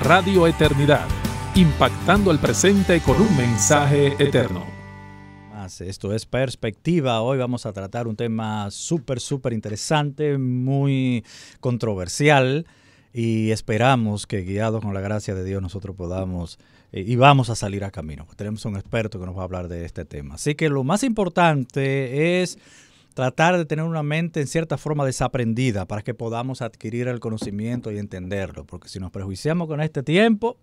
Radio Eternidad, impactando el presente con un mensaje eterno. Esto es Perspectiva. Hoy vamos a tratar un tema súper interesante, muy controversial, y esperamos que, guiados con la gracia de Dios, nosotros podamos y vamos a salir a camino. Tenemos un experto que nos va a hablar de este tema. Así que lo más importante es tratar de tener una mente en cierta forma desaprendida para que podamos adquirir el conocimiento y entenderlo, porque si nos prejuiciamos con este tiempo,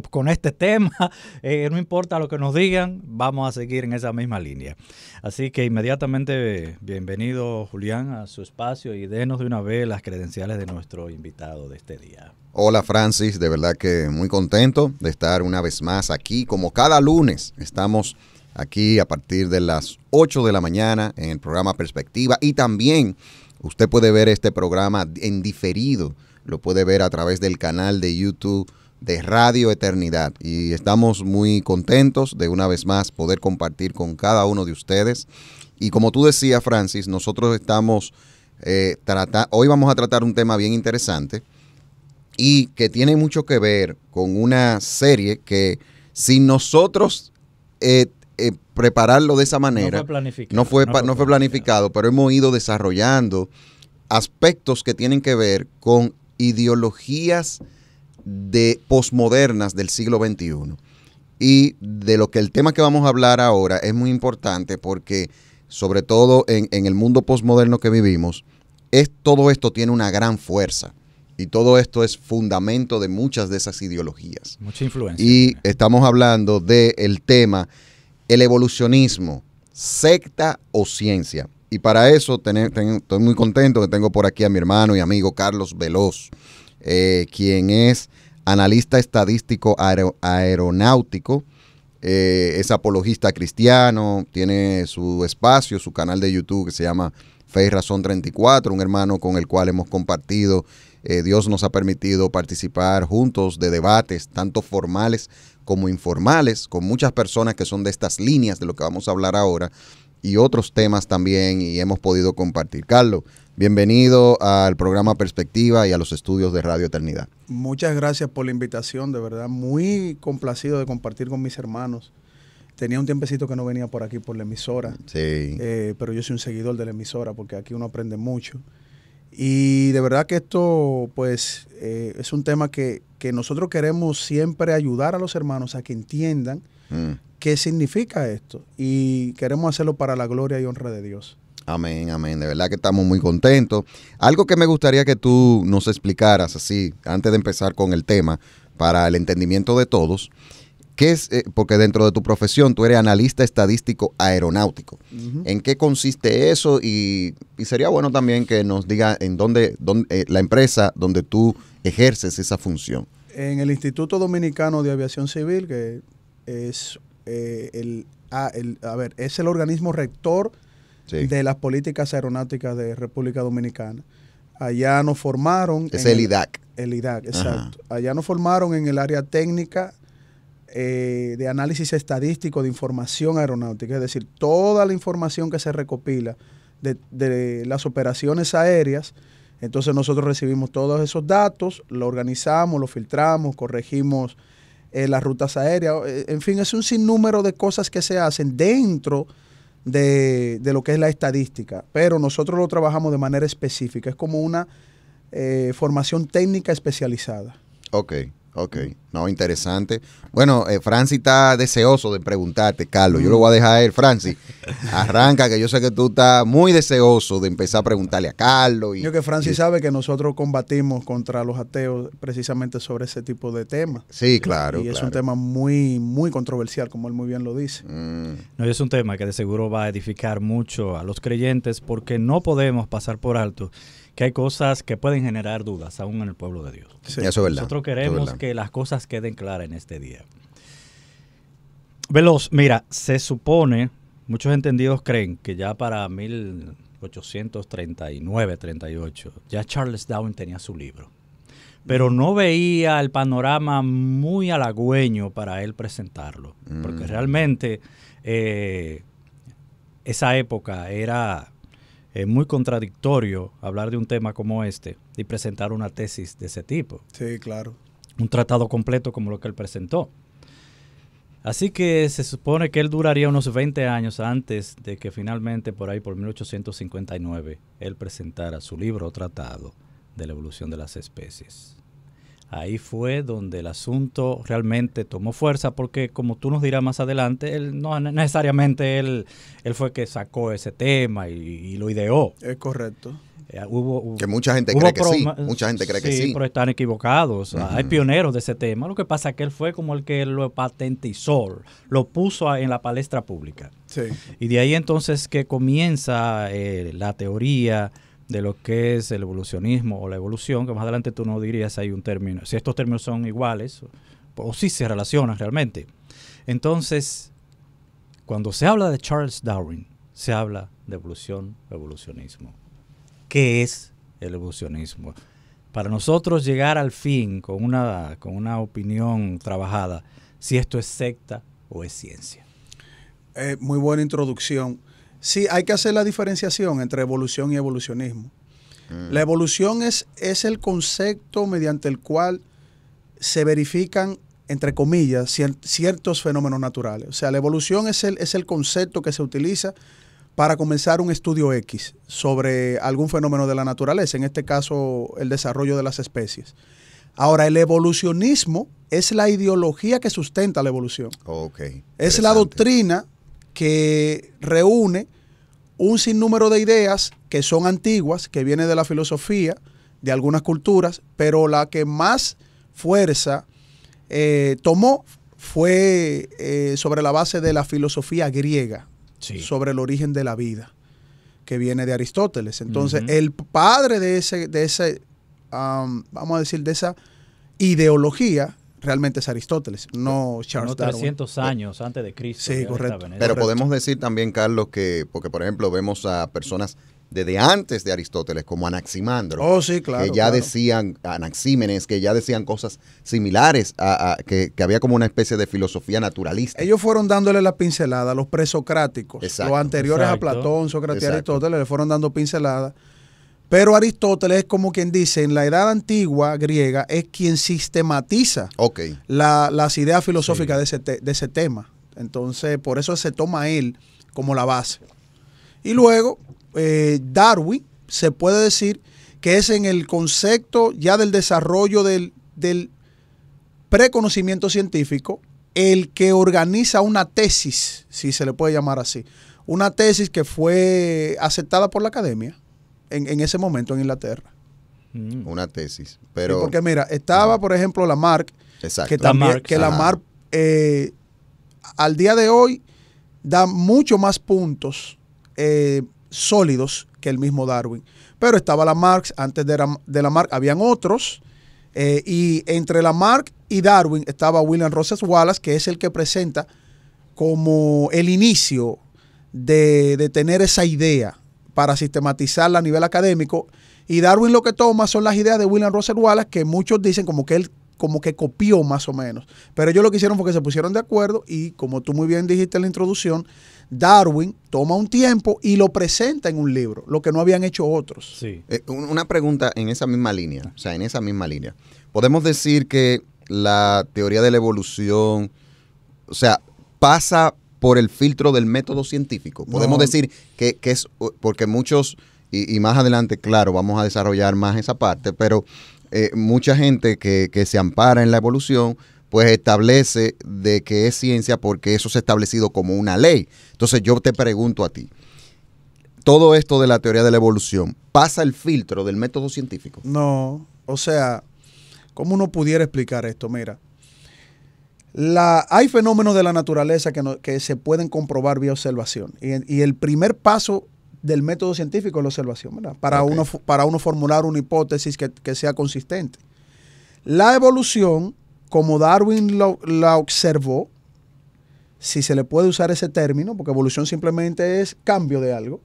con este tema, no importa lo que nos digan, vamos a seguir en esa misma línea. Así que inmediatamente, bienvenido Julián a su espacio y denos de una vez las credenciales de nuestro invitado de este día. Hola Francis, de verdad que muy contento de estar una vez más aquí, como cada lunes estamos aquí a partir de las 8 de la mañana en el programa Perspectiva, y también usted puede ver este programa en diferido, lo puede ver a través del canal de YouTube de Radio Eternidad, y estamos muy contentos de una vez más poder compartir con cada uno de ustedes. Y como tú decías, Francis, nosotros estamos hoy vamos a tratar un tema bien interesante y que tiene mucho que ver con una serie que sin nosotros prepararlo de esa manera, no fue planificado, pero hemos ido desarrollando aspectos que tienen que ver con ideologías de posmodernas del siglo XXI. Y de lo que el tema que vamos a hablar ahora es muy importante porque, sobre todo en el mundo posmoderno que vivimos, todo esto tiene una gran fuerza. Y todo esto es fundamento de muchas de esas ideologías. Mucha influencia. Y estamos hablando del tema, el evolucionismo, secta o ciencia. Y para eso estoy muy contento que tengo por aquí a mi hermano y amigo Carlos Veloz, quien es analista estadístico aeronáutico, es apologista cristiano, tiene su espacio, su canal de YouTube que se llama Fe y Razón 34, un hermano con el cual hemos compartido, Dios nos ha permitido participar juntos de debates, tanto formales como informales, con muchas personas que son de estas líneas de lo que vamos a hablar ahora, y otros temas también, y hemos podido compartir. Carlos, bienvenido al programa Perspectiva y a los estudios de Radio Eternidad. Muchas gracias por la invitación, de verdad, muy complacido de compartir con mis hermanos. Tenía un tiempecito que no venía por aquí por la emisora, sí. Pero yo soy un seguidor de la emisora porque aquí uno aprende mucho. Y de verdad que esto pues es un tema que nosotros queremos siempre ayudar a los hermanos a que entiendan qué significa esto, y queremos hacerlo para la gloria y honra de Dios. Amén, amén. De verdad que estamos muy contentos. Algo que me gustaría que tú nos explicaras así, antes de empezar con el tema, para el entendimiento de todos, ¿qué es? Porque dentro de tu profesión tú eres analista estadístico aeronáutico. ¿En qué consiste eso? Y sería bueno también que nos diga en dónde la empresa donde tú ejerces esa función. En el Instituto Dominicano de Aviación Civil, que es es el organismo rector de las políticas aeronáuticas de República Dominicana. Allá nos formaron. Es el IDAC. El IDAC, exacto. Ajá. Allá nos formaron en el área técnica de análisis estadístico de información aeronáutica, es decir, toda la información que se recopila de las operaciones aéreas. Entonces nosotros recibimos todos esos datos, lo organizamos, lo filtramos, corregimos las rutas aéreas, en fin, es un sinnúmero de cosas que se hacen dentro de lo que es la estadística, pero nosotros lo trabajamos de manera específica, es como una formación técnica especializada. Ok. No, interesante. Bueno, Francis está deseoso de preguntarte, Carlos. Yo lo voy a dejar a él. Francis, arranca, que yo sé que tú estás muy deseoso de empezar a preguntarle a Carlos. Yo que Francis sabe que nosotros combatimos contra los ateos precisamente sobre ese tipo de temas. Sí, claro. Y es un tema muy, muy controversial, como él muy bien lo dice. No, es un tema que de seguro va a edificar mucho a los creyentes, porque no podemos pasar por alto que hay cosas que pueden generar dudas aún en el pueblo de Dios. Sí. Eso es verdad. Nosotros queremos que las cosas queden claras en este día. Veloz, mira, se supone, muchos entendidos creen que ya para 1839, 38, ya Charles Darwin tenía su libro. Pero no veía el panorama muy halagüeño para él presentarlo. Porque realmente esa época era muy contradictorio hablar de un tema como este y presentar una tesis de ese tipo. Sí, claro. un tratado completo como lo que él presentó. Así que se supone que él duraría unos 20 años antes de que finalmente, por ahí, por 1859, él presentara su libro o tratado de la evolución de las especies. Ahí fue donde el asunto realmente tomó fuerza, porque como tú nos dirás más adelante, él no necesariamente él fue que sacó ese tema y lo ideó. Es correcto. Que mucha gente cree que sí, mucha gente cree que sí. Pero están equivocados. Hay pioneros de ese tema. Lo que pasa es que él fue como el que lo patentizó, lo puso en la palestra pública. Sí. Y de ahí entonces que comienza la teoría de lo que es el evolucionismo o la evolución, que más adelante tú no dirías si hay un término, si estos términos son iguales o si se relacionan realmente. Entonces, cuando se habla de Charles Darwin, se habla de evolucionismo. ¿Qué es el evolucionismo? Para nosotros llegar al fin con una opinión trabajada, si esto es secta o es ciencia. Muy buena introducción. Sí, hay que hacer la diferenciación entre evolución y evolucionismo. La evolución es el concepto mediante el cual se verifican, entre comillas, ciertos fenómenos naturales. O sea, la evolución es el concepto que se utiliza para comenzar un estudio X sobre algún fenómeno de la naturaleza, en este caso el desarrollo de las especies. Ahora, el evolucionismo es la ideología que sustenta la evolución. Okay, es la doctrina que reúne un sinnúmero de ideas que son antiguas, que viene de la filosofía, de algunas culturas, pero la que más fuerza tomó fue sobre la base de la filosofía griega. Sí. Sobre el origen de la vida, que viene de Aristóteles. Entonces, el padre de vamos a decir, de esa ideología, realmente es Aristóteles, no Charles Darwin. 300 años antes de Cristo. Sí, correcto. Pero podemos decir también, Carlos, que, porque por ejemplo vemos a personas desde antes de Aristóteles, como Anaximandro, sí, claro, que ya decían, Anaxímenes, que ya decían cosas similares, que había como una especie de filosofía naturalista. Ellos fueron dándole la pincelada a los presocráticos, exacto, los anteriores a Platón, Sócrates y Aristóteles, le fueron dando pincelada. Pero Aristóteles es como quien dice, en la edad antigua griega, es quien sistematiza las ideas filosóficas de ese tema. Entonces, por eso se toma él como la base. Y luego, Darwin se puede decir que es en el concepto ya del desarrollo del preconocimiento científico el que organiza una tesis, si se le puede llamar así, una tesis que fue aceptada por la academia en ese momento en Inglaterra. Una tesis, pero... Sí, porque mira, estaba por ejemplo Lamarck, que también Lamarck al día de hoy da mucho más puntos sólidos que el mismo Darwin. Pero estaba Lamarck, antes de Lamarck habían otros, y entre Lamarck y Darwin estaba William Rosas Wallace, que es el que presenta como el inicio de tener esa idea para sistematizarla a nivel académico, y Darwin lo que toma son las ideas de William Rosas Wallace, que muchos dicen como que él copió más o menos, pero ellos lo que hicieron fue que se pusieron de acuerdo, y como tú muy bien dijiste en la introducción, Darwin toma un tiempo y lo presenta en un libro, lo que no habían hecho otros. Sí. Una pregunta en esa misma línea, o sea, en esa misma línea. Podemos decir que la teoría de la evolución, o sea, pasa por el filtro del método científico. Podemos decir que es, porque muchos, y más adelante, claro, vamos a desarrollar más esa parte, pero mucha gente que se ampara en la evolución, pues establece de que es ciencia porque eso se ha establecido como una ley. Entonces yo te pregunto a ti, ¿todo esto de la teoría de la evolución pasa el filtro del método científico? No, o sea, ¿cómo uno pudiera explicar esto? Mira, hay fenómenos de la naturaleza que se pueden comprobar vía observación, y el primer paso del método científico es la observación, ¿verdad? Para uno formular una hipótesis que sea consistente. La evolución, como Darwin la observó, si se le puede usar ese término, porque evolución simplemente es cambio de algo,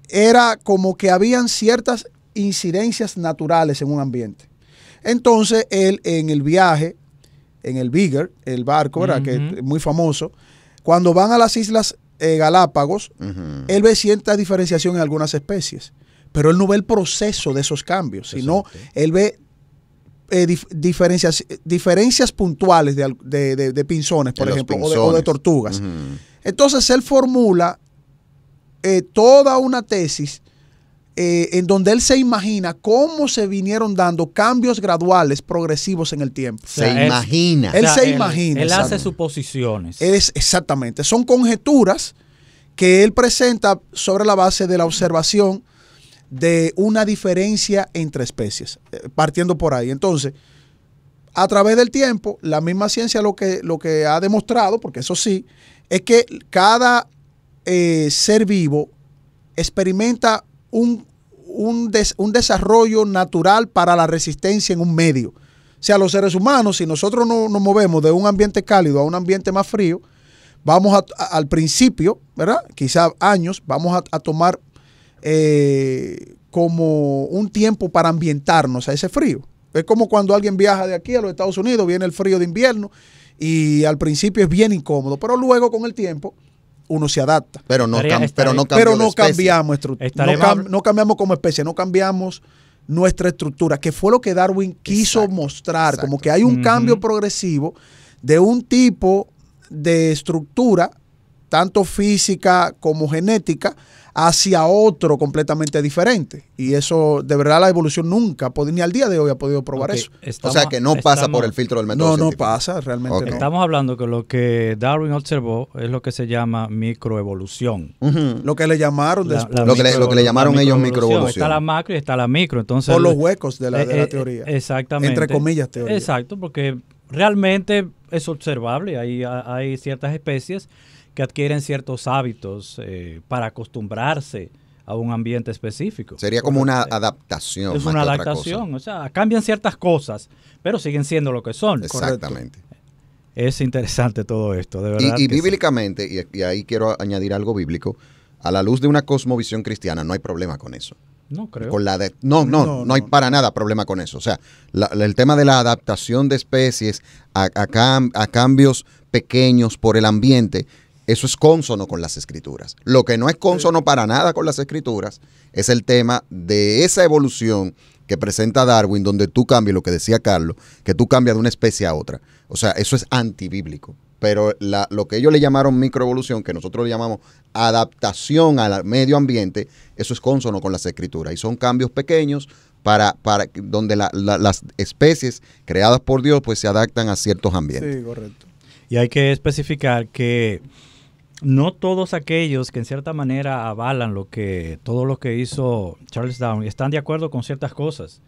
era como que habían ciertas incidencias naturales en un ambiente. Entonces, él en el viaje, en el Beagle, el barco, ¿verdad? Que es muy famoso, cuando van a las islas Galápagos, él ve cierta diferenciación en algunas especies, pero él no ve el proceso de esos cambios, sino él ve diferencias puntuales de pinzones, por ejemplo, o de tortugas. Entonces él formula toda una tesis en donde él se imagina cómo se vinieron dando cambios graduales, progresivos en el tiempo. Él se imagina. Él hace suposiciones. Exactamente. Son conjeturas que él presenta sobre la base de la observación de una diferencia entre especies, partiendo por ahí. Entonces, a través del tiempo, la misma ciencia lo que ha demostrado, porque eso sí, es que cada ser vivo experimenta un desarrollo natural para la resistencia en un medio. O sea, los seres humanos, si nosotros nos movemos de un ambiente cálido a un ambiente más frío, vamos al principio, ¿verdad? Quizá años, vamos a tomar como un tiempo para ambientarnos a ese frío. Es como cuando alguien viaja de aquí a los Estados Unidos, viene el frío de invierno y al principio es bien incómodo, pero luego con el tiempo uno se adapta. Pero no cambiamos estructura. No cambiamos como especie, no cambiamos nuestra estructura, que fue lo que Darwin quiso mostrar, como que hay un cambio progresivo de un tipo de estructura, tanto física como genética, hacia otro completamente diferente. Y eso, de verdad, la evolución nunca, ni al día de hoy ha podido probar eso. O sea, que no pasa por el filtro del método científico. No pasa, realmente no. Estamos hablando que lo que Darwin observó es lo que se llama microevolución. Lo que le llamaron después. Lo que le llamaron ellos microevolución. Está la macro y está la micro. Entonces, por los huecos de la teoría. Exactamente. Entre comillas, teoría. Exacto, porque realmente es observable. Hay ciertas especies que adquieren ciertos hábitos para acostumbrarse a un ambiente específico. Sería como una adaptación. Es una adaptación, o sea, cambian ciertas cosas, pero siguen siendo lo que son. Exactamente. Correcto. Es interesante todo esto, de verdad. Y bíblicamente, y ahí quiero añadir algo bíblico, a la luz de una cosmovisión cristiana no hay problema con eso. No creo. No hay para nada problema con eso. O sea, el tema de la adaptación de especies a cambios pequeños por el ambiente, eso es cónsono con las escrituras. Lo que no es cónsono para nada con las escrituras es el tema de esa evolución que presenta Darwin, donde tú cambias, lo que decía Carlos, que tú cambias de una especie a otra. O sea, eso es antibíblico. Pero lo que ellos le llamaron microevolución, que nosotros le llamamos adaptación al medio ambiente, eso es cónsono con las escrituras. Y son cambios pequeños para donde las especies creadas por Dios pues se adaptan a ciertos ambientes. Sí, correcto. Y hay que especificar que no todos aquellos que en cierta manera avalan todo lo que hizo Charles Darwin están de acuerdo con ciertas cosas.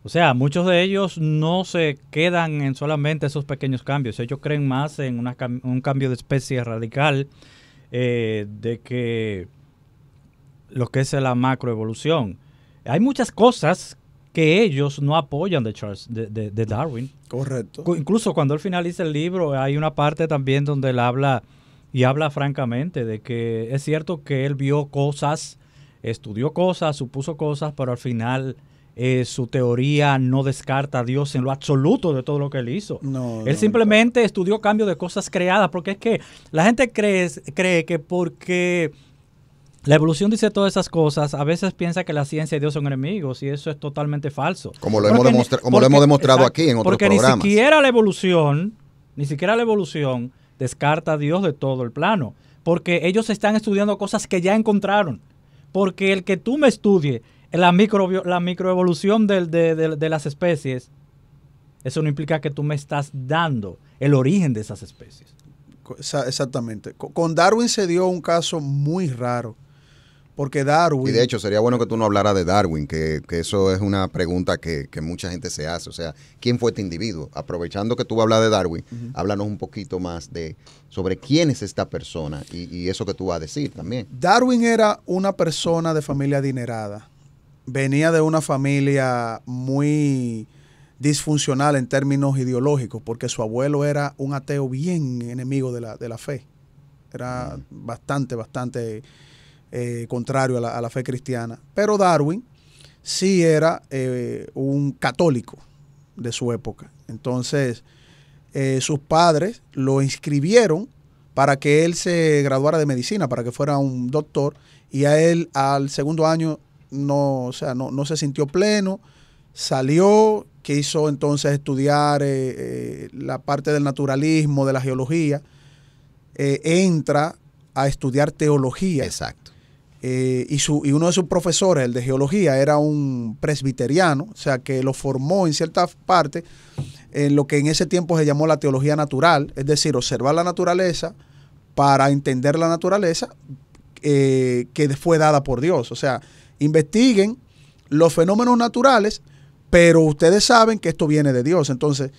O sea, muchos de ellos no se quedan en solamente esos pequeños cambios. Ellos creen más en un cambio de especie radical, de que lo que es la macroevolución. Hay muchas cosas que ellos no apoyan de Darwin. Correcto. Incluso cuando él finaliza el libro, hay una parte también donde él habla francamente de que es cierto que él vio cosas, estudió cosas, supuso cosas, pero al final su teoría no descarta a Dios en lo absoluto de todo lo que él hizo. Él simplemente estudió cambio de cosas creadas, porque es que la gente cree que porque la evolución dice todas esas cosas, a veces piensa que la ciencia y Dios son enemigos, y eso es totalmente falso. Como lo hemos demostrado aquí en otros programas. Porque ni siquiera la evolución descarta a Dios de todo el plano, porque ellos están estudiando cosas que ya encontraron. Porque el que tú me estudies la microevolución de las especies, eso no implica que tú me estás dando el origen de esas especies. Exactamente. Con Darwin se dio un caso muy raro. Porque Darwin... Y de hecho sería bueno que tú no hablaras de Darwin, que eso es una pregunta que mucha gente se hace. O sea, ¿quién fue este individuo? Aprovechando que tú vas a hablar de Darwin, háblanos un poquito más sobre quién es esta persona y eso que tú vas a decir también. Darwin era una persona de familia adinerada. Venía de una familia muy disfuncional en términos ideológicos, porque su abuelo era un ateo bien enemigo de la fe. Era bastante contrario a la fe cristiana. Pero Darwin sí era un católico de su época. Entonces, sus padres lo inscribieron para que él se graduara de medicina, para que fuera un doctor, y a él al segundo año no se sintió pleno, salió quiso entonces estudiar la parte del naturalismo, de la geología, entra a estudiar teología. Exacto. Y uno de sus profesores, el de geología, era un presbiteriano, o sea que lo formó en cierta parte en lo que en ese tiempo se llamó la teología natural, es decir, observar la naturaleza para entender la naturaleza que fue dada por Dios. O sea, investiguen los fenómenos naturales, pero ustedes saben que esto viene de Dios. Entonces,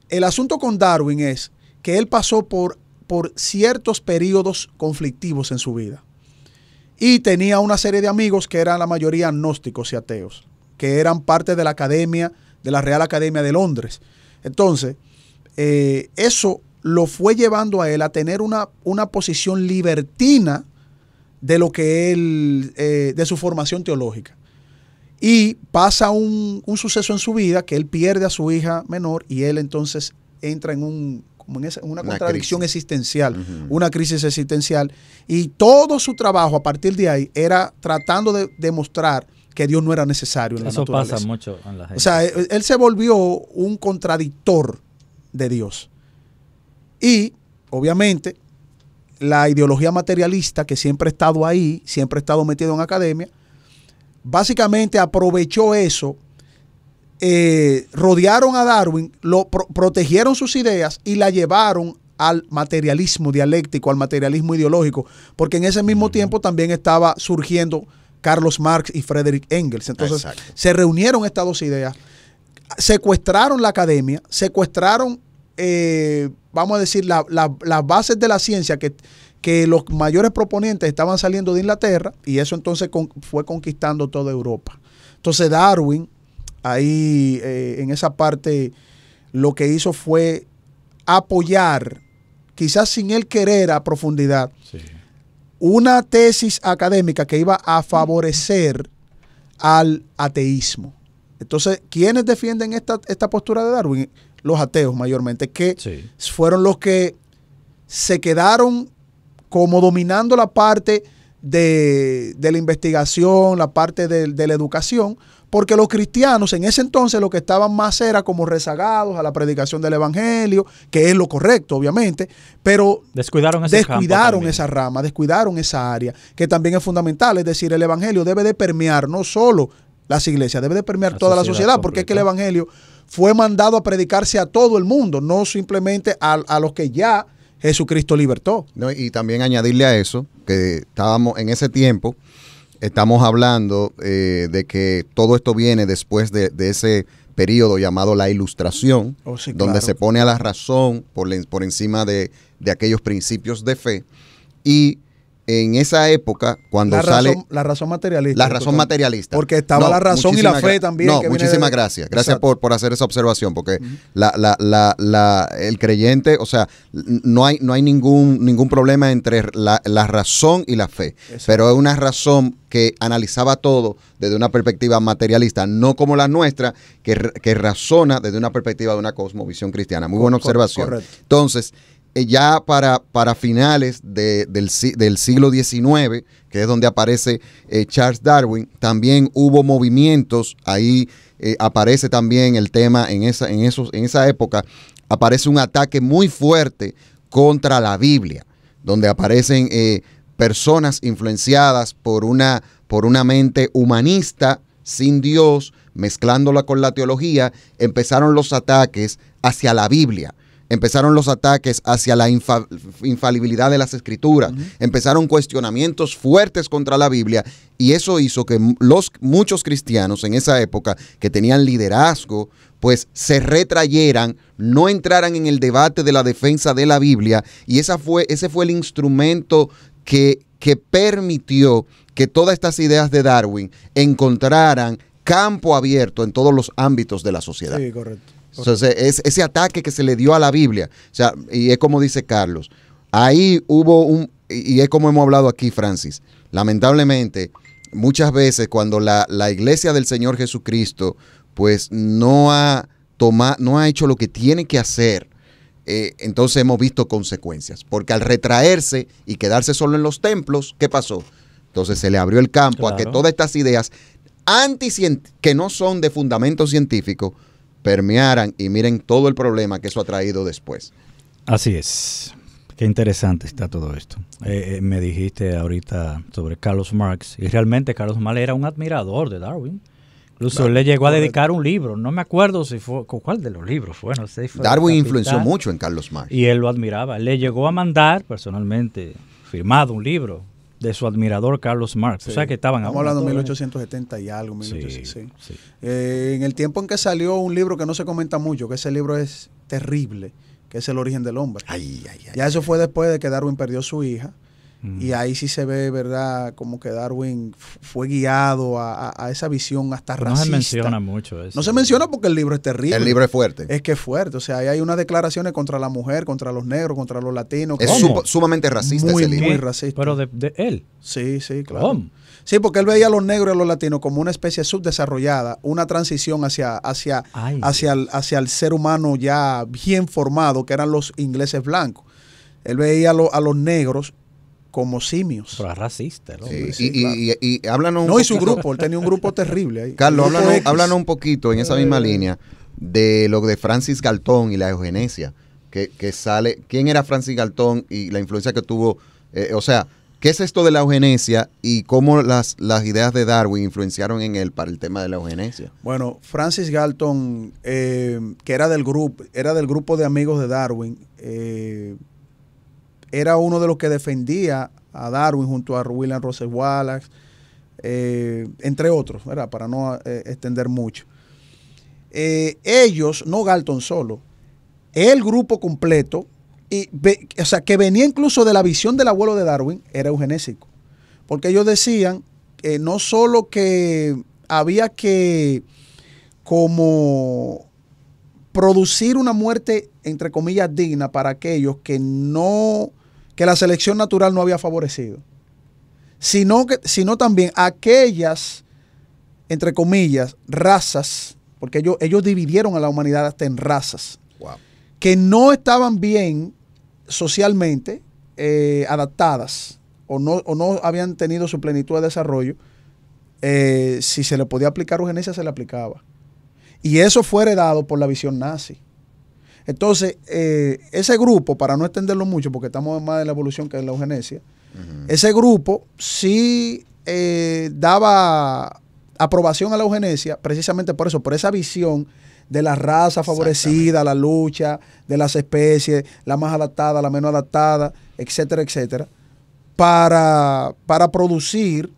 el asunto con Darwin es que él pasó por ciertos periodos conflictivos en su vida. Y tenía una serie de amigos que eran la mayoría agnósticos y ateos, que eran parte de la academia, de la Real Academia de Londres. Entonces, eso lo fue llevando a él a tener una posición libertina de lo que él, de su formación teológica. Y pasa un suceso en su vida que él pierde a su hija menor y él entonces entra en una contradicción crisis existencial, una crisis existencial. Y todo su trabajo a partir de ahí era tratando de demostrar que Dios no era necesario en la naturaleza. Eso pasa mucho en la gente. O sea, él se volvió un contradictor de Dios. Y, obviamente, la ideología materialista que siempre ha estado ahí, siempre ha estado metido en academia, básicamente aprovechó eso, rodearon a Darwin, protegieron sus ideas y la llevaron al materialismo dialéctico, al materialismo ideológico, porque en ese mismo tiempo también estaba surgiendo Carlos Marx y Friedrich Engels. Entonces, se reunieron estas dos ideas, secuestraron la academia, secuestraron, vamos a decir, las bases de la ciencia que los mayores proponentes estaban saliendo de Inglaterra, y eso entonces fue conquistando toda Europa. Entonces Darwin, ahí en esa parte, lo que hizo fue apoyar, quizás sin él querer a profundidad, una tesis académica que iba a favorecer al ateísmo. Entonces, ¿quiénes defienden esta postura de Darwin? Los ateos mayormente, que fueron los que se quedaron como dominando la parte de la investigación, la parte de la educación, porque los cristianos en ese entonces lo que estaban más era como rezagados a la predicación del evangelio, que es lo correcto, obviamente, pero descuidaron esa rama, descuidaron esa área, que también es fundamental. Es decir, el evangelio debe de permear no solo las iglesias, debe de permear toda la sociedad, porque es que el evangelio fue mandado a predicarse a todo el mundo, no simplemente a los que ya Jesucristo libertó. No, y también añadirle a eso, que estábamos en ese tiempo, estamos hablando de que todo esto viene después de ese periodo llamado la Ilustración, donde se pone a la razón por encima de aquellos principios de fe. Y en esa época, cuando la razón materialista. La razón materialista. Porque estaba la razón y la fe también. No, muchísimas gracias. Gracias por hacer esa observación, porque el creyente, o sea, no hay ningún problema entre la razón y la fe. Exacto. Pero es una razón que analizaba todo desde una perspectiva materialista, no como la nuestra, que razona desde una perspectiva de una cosmovisión cristiana. Muy buena observación. Correcto. Entonces, ya para finales del siglo XIX, que es donde aparece Charles Darwin, también hubo movimientos, ahí aparece también el tema, en esa época, aparece un ataque muy fuerte contra la Biblia, donde aparecen personas influenciadas por una mente humanista, sin Dios, mezclándola con la teología. Empezaron los ataques hacia la Biblia. Empezaron los ataques hacia la infalibilidad de las escrituras. Empezaron cuestionamientos fuertes contra la Biblia, y eso hizo que muchos cristianos en esa época que tenían liderazgo, pues se retrayeran, no entraran en el debate de la defensa de la Biblia, y ese fue el instrumento que permitió que todas estas ideas de Darwin encontraran campo abierto en todos los ámbitos de la sociedad. Sí, correcto. Entonces, ese ataque que se le dio a la Biblia, o sea, y es como dice Carlos, ahí hubo y es como hemos hablado aquí, Francis, lamentablemente, muchas veces cuando la iglesia del Señor Jesucristo, pues no ha hecho lo que tiene que hacer, entonces hemos visto consecuencias, porque al retraerse y quedarse solo en los templos, ¿qué pasó? Entonces se le abrió el campo a que todas estas ideas que no son de fundamento científico, permearan y miren todo el problema que eso ha traído después. Así es. Qué interesante está todo esto. Me dijiste ahorita sobre Carlos Marx, y realmente Carlos Marx era un admirador de Darwin. Incluso Claro, él le llegó a correcto. dedicar un libro. No me acuerdo si fue, ¿cuál de los libros fue? No sé si fue Darwin El influenció Capital. mucho en Carlos Marx. Y él lo admiraba. Le llegó a mandar personalmente, firmado, un libro de su admirador Carlos Marx. Sí. O sea que estaban Estamos hablando de todos. 1870 y algo, 1800, sí. Sí. En el tiempo en que salió un libro que no se comenta mucho, que ese libro es terrible, que es El origen del hombre. Ay. Ya eso fue después de que Darwin perdió su hija. Mm. Y ahí sí se ve, ¿verdad? Como que Darwin fue guiado a esa visión hasta Pero no se racista. menciona mucho eso. No se menciona porque el libro es terrible. El libro es fuerte. Es que es fuerte. O sea, ahí hay unas declaraciones contra la mujer, contra los negros, contra los latinos. Es ¿Cómo? sumamente racista Muy, ese libro. muy racista. Pero de él. Sí, sí, claro. ¿Cómo? Sí, porque él veía a los negros y a los latinos como una especie subdesarrollada, una transición Ay. hacia el ser humano ya bien formado, que eran los ingleses blancos. Él veía a los negros como simios. Pero es racista, ¿no? Sí, Sí, y háblanos un No, y su poquito. grupo, él tenía un grupo terrible ahí. Carlos, Un grupo X. háblanos un poquito en esa misma línea de lo de Francis Galton y la eugenesia, que sale. ¿Quién era Francis Galton y la influencia que tuvo? O sea, ¿qué es esto de la eugenesia y cómo las ideas de Darwin influenciaron en él para el tema de la eugenesia? Bueno, Francis Galton, que era del grupo de amigos de Darwin, era uno de los que defendía a Darwin junto a William Russell Wallace, entre otros, ¿verdad? Para no extender mucho. Ellos, no Galton solo, el grupo completo, o sea, que venía incluso de la visión del abuelo de Darwin, era eugenésico. Porque ellos decían que no solo que había que como producir una muerte, entre comillas, digna para aquellos que la selección natural no había favorecido, sino también aquellas, entre comillas, razas, porque ellos dividieron a la humanidad hasta en razas, Wow. que no estaban bien socialmente adaptadas o no habían tenido su plenitud de desarrollo. Si se le podía aplicar eugenesia, se le aplicaba. Y eso fue heredado por la visión nazi. Entonces, ese grupo, para no extenderlo mucho, porque estamos más en la evolución que en la eugenesia, ese grupo sí daba aprobación a la eugenesia, precisamente por eso, por esa visión de la raza favorecida, la lucha de las especies, la más adaptada, la menos adaptada, etcétera, etcétera, para producir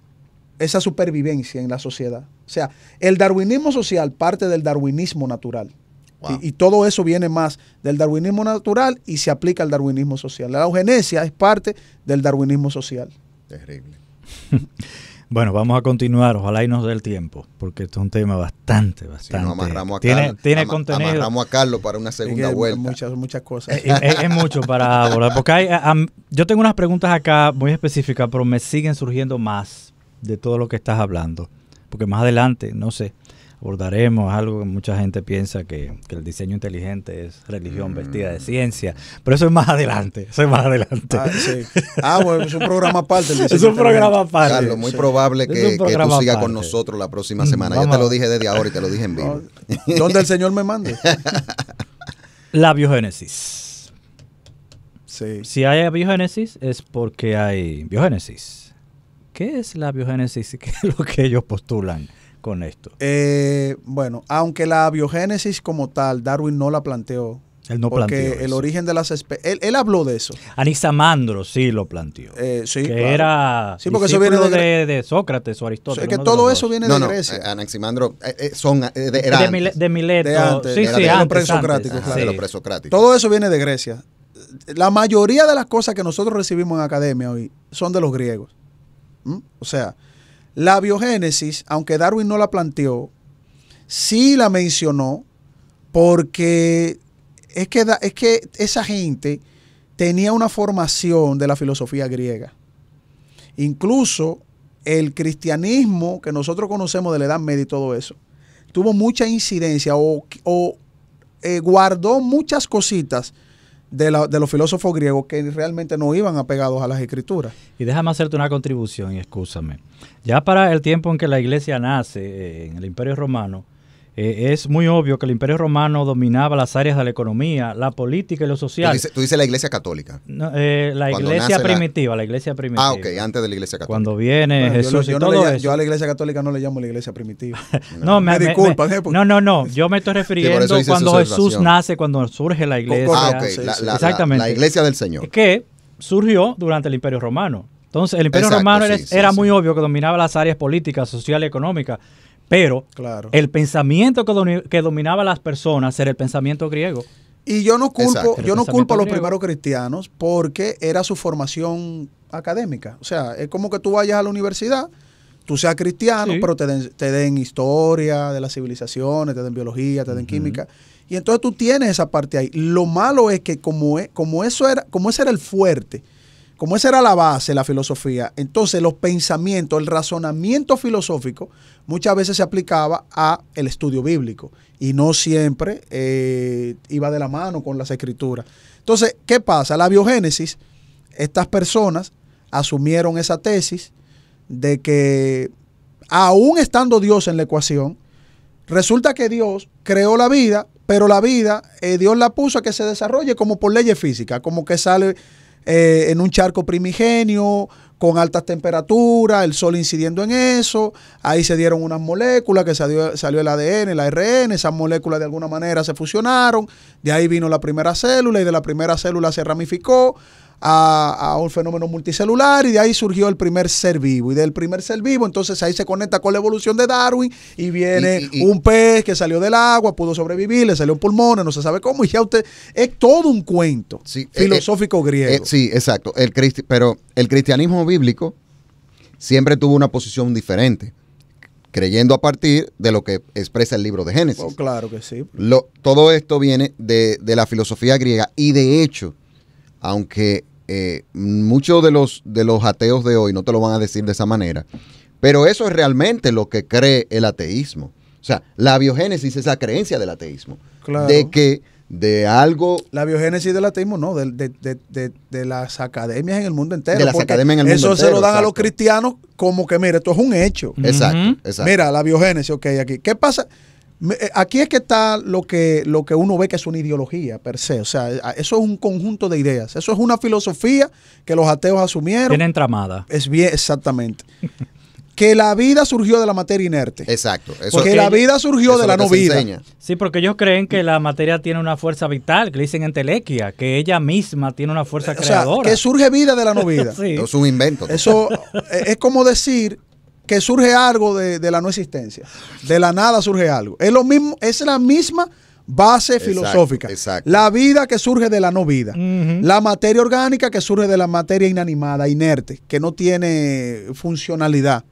esa supervivencia en la sociedad. O sea, el darwinismo social parte del darwinismo natural. Wow. Y todo eso viene más del darwinismo natural y se aplica al darwinismo social. La eugenesia es parte del darwinismo social. Terrible. Bueno, vamos a continuar, ojalá y nos dé el tiempo, porque esto es un tema bastante. Si no amarramos a tiene Carlos, contenido. amarramos a Carlos para una segunda vuelta. Muchas cosas. Es mucho para abordar, porque yo tengo unas preguntas acá muy específicas, pero me siguen surgiendo más de todo lo que estás hablando, porque más adelante, no sé, abordaremos algo que mucha gente piensa que el diseño inteligente es religión vestida de ciencia, pero eso es más adelante, Sí. Bueno, es un programa aparte. Es un programa aparte. Carlos, muy probable Es que un tú programa sigas aparte. con nosotros la próxima semana. Ya Vamos te lo a- dije desde ahora y te lo dije en vivo. Donde el Señor me mande. La biogénesis. Sí. Si hay biogénesis es porque hay biogénesis. ¿Qué es la biogénesis y qué es lo que ellos postulan con esto? Bueno, aunque la biogénesis como tal, Darwin no la planteó. Él no porque planteó el eso. origen de las especies, él habló de eso. Anaximandro sí lo planteó. Sí, que claro. era Sí, porque eso viene discípulo de de Sócrates o Aristóteles. Es que uno de todo los eso dos. viene No, de no, Grecia. Anaximandro era de, antes. de Mileto. De antes, sí, era sí, de los antes, presocráticos, antes, claro. de sí. los presocráticos. Todo eso viene de Grecia. La mayoría de las cosas que nosotros recibimos en academia hoy son de los griegos. O sea, la biogénesis, aunque Darwin no la planteó, sí la mencionó porque es que esa gente tenía una formación de la filosofía griega. Incluso el cristianismo que nosotros conocemos de la Edad Media y todo eso, tuvo mucha incidencia o guardó muchas cositas de los filósofos griegos que realmente no iban apegados a las escrituras. Y déjame hacerte una contribución y excúsame. Ya para el tiempo en que la iglesia nace en el Imperio Romano, Es muy obvio que el Imperio Romano dominaba las áreas de la economía, la política y lo social. Tú dices la Iglesia Católica. No, la iglesia primitiva, la iglesia primitiva. Ah, ok, antes de la Iglesia Católica. Cuando viene Jesús yo y todo eso. Yo a la Iglesia Católica no le llamo la Iglesia primitiva. Me disculpan. No. Yo me estoy refiriendo cuando Jesús nace, cuando surge la iglesia. Ah, ok. Exactamente. La Iglesia del Señor. Que surgió durante el Imperio Romano. Entonces, el Imperio Romano era muy obvio que dominaba las áreas políticas, sociales y económicas. Pero el pensamiento que dominaba a las personas era el pensamiento griego. Y yo no culpo a los primeros cristianos porque era su formación académica. O sea, es como que tú vayas a la universidad, tú seas cristiano, pero te den historia de las civilizaciones, te den biología, te den química. Y entonces tú tienes esa parte ahí. Lo malo es que como ese era el fuerte, como esa era la base, la filosofía, entonces los pensamientos, el razonamiento filosófico muchas veces se aplicaba a el estudio bíblico y no siempre iba de la mano con las escrituras. Entonces, ¿qué pasa? La biogénesis, estas personas asumieron esa tesis de que aún estando Dios en la ecuación, resulta que Dios creó la vida, pero la vida Dios la puso a que se desarrolle como por leyes físicas, como que sale en un charco primigenio, con altas temperaturas, el sol incidiendo en eso, ahí se dieron unas moléculas, que salió el ADN, el ARN, esas moléculas de alguna manera se fusionaron, de ahí vino la primera célula y de la primera célula se ramificó a un fenómeno multicelular y de ahí surgió el primer ser vivo y del primer ser vivo entonces ahí se conecta con la evolución de Darwin y viene un pez que salió del agua, pudo sobrevivir, le salió pulmones, no se sabe cómo y ya es todo un cuento filosófico griego. Sí, exacto, pero el cristianismo bíblico siempre tuvo una posición diferente, creyendo a partir de lo que expresa el libro de Génesis. Oh, claro que sí. Todo esto viene de la filosofía griega y de hecho, aunque muchos de los ateos de hoy no te lo van a decir de esa manera, pero eso es realmente lo que cree el ateísmo. O sea, la biogénesis es la creencia del ateísmo. Claro. De que de algo... La biogénesis del ateísmo, no, de las academias en el mundo entero. De las academias en el mundo entero. Eso se lo dan a los cristianos como que, mire, esto es un hecho. Exacto. Mira, la biogénesis, ok, aquí. ¿Qué pasa? Aquí es que está lo que uno ve que es una ideología per se, o sea, eso es un conjunto de ideas, eso es una filosofía que los ateos asumieron. Bien entramada. Es bien, exactamente. Que la vida surgió de la materia inerte. Exacto. Porque la vida surgió de la no vida. Sí, porque ellos creen que la materia tiene una fuerza vital, que le dicen entelequia, que ella misma tiene una fuerza creadora. Que surge vida de la no vida. Sí. Es un invento. Eso es como decir que surge algo de la no existencia. De la nada surge algo. Es lo mismo, es la misma base filosófica. Exacto. La vida que surge de la no vida. La materia orgánica que surge de la materia inanimada, inerte, que no tiene funcionalidad.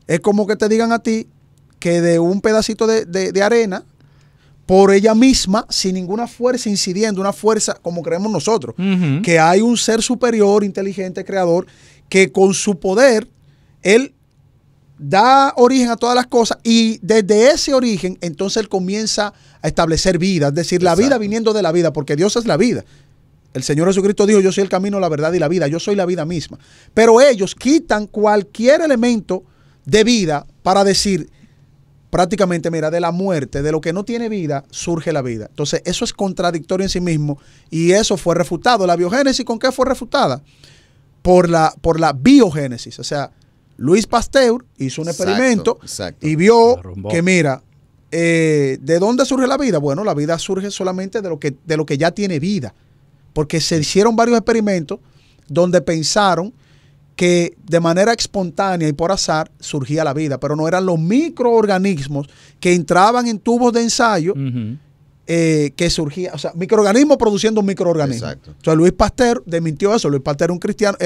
Es como que te digan a ti que de un pedacito de arena, por ella misma, sin ninguna fuerza incidiendo, una fuerza como creemos nosotros, que hay un ser superior, inteligente, creador, que con su poder, él da origen a todas las cosas y desde ese origen entonces él comienza a establecer vida, es decir, la vida viniendo de la vida, porque Dios es la vida. El Señor Jesucristo dijo, yo soy el camino, la verdad y la vida, yo soy la vida misma. Pero ellos quitan cualquier elemento de vida para decir prácticamente, mira, de la muerte, de lo que no tiene vida, surge la vida. Entonces eso es contradictorio en sí mismo y eso fue refutado. La biogénesis, ¿con qué fue refutada? Por la biogénesis, o sea, Luis Pasteur hizo un experimento y vio que, mira, ¿de dónde surge la vida? Bueno, la vida surge solamente de lo que ya tiene vida, porque se hicieron varios experimentos donde pensaron que de manera espontánea y por azar surgía la vida, pero no eran los microorganismos que entraban en tubos de ensayo que surgía, o sea, microorganismos produciendo un microorganismo. Exacto. Entonces Luis Pasteur desmintió eso. Luis Pasteur era un cristiano,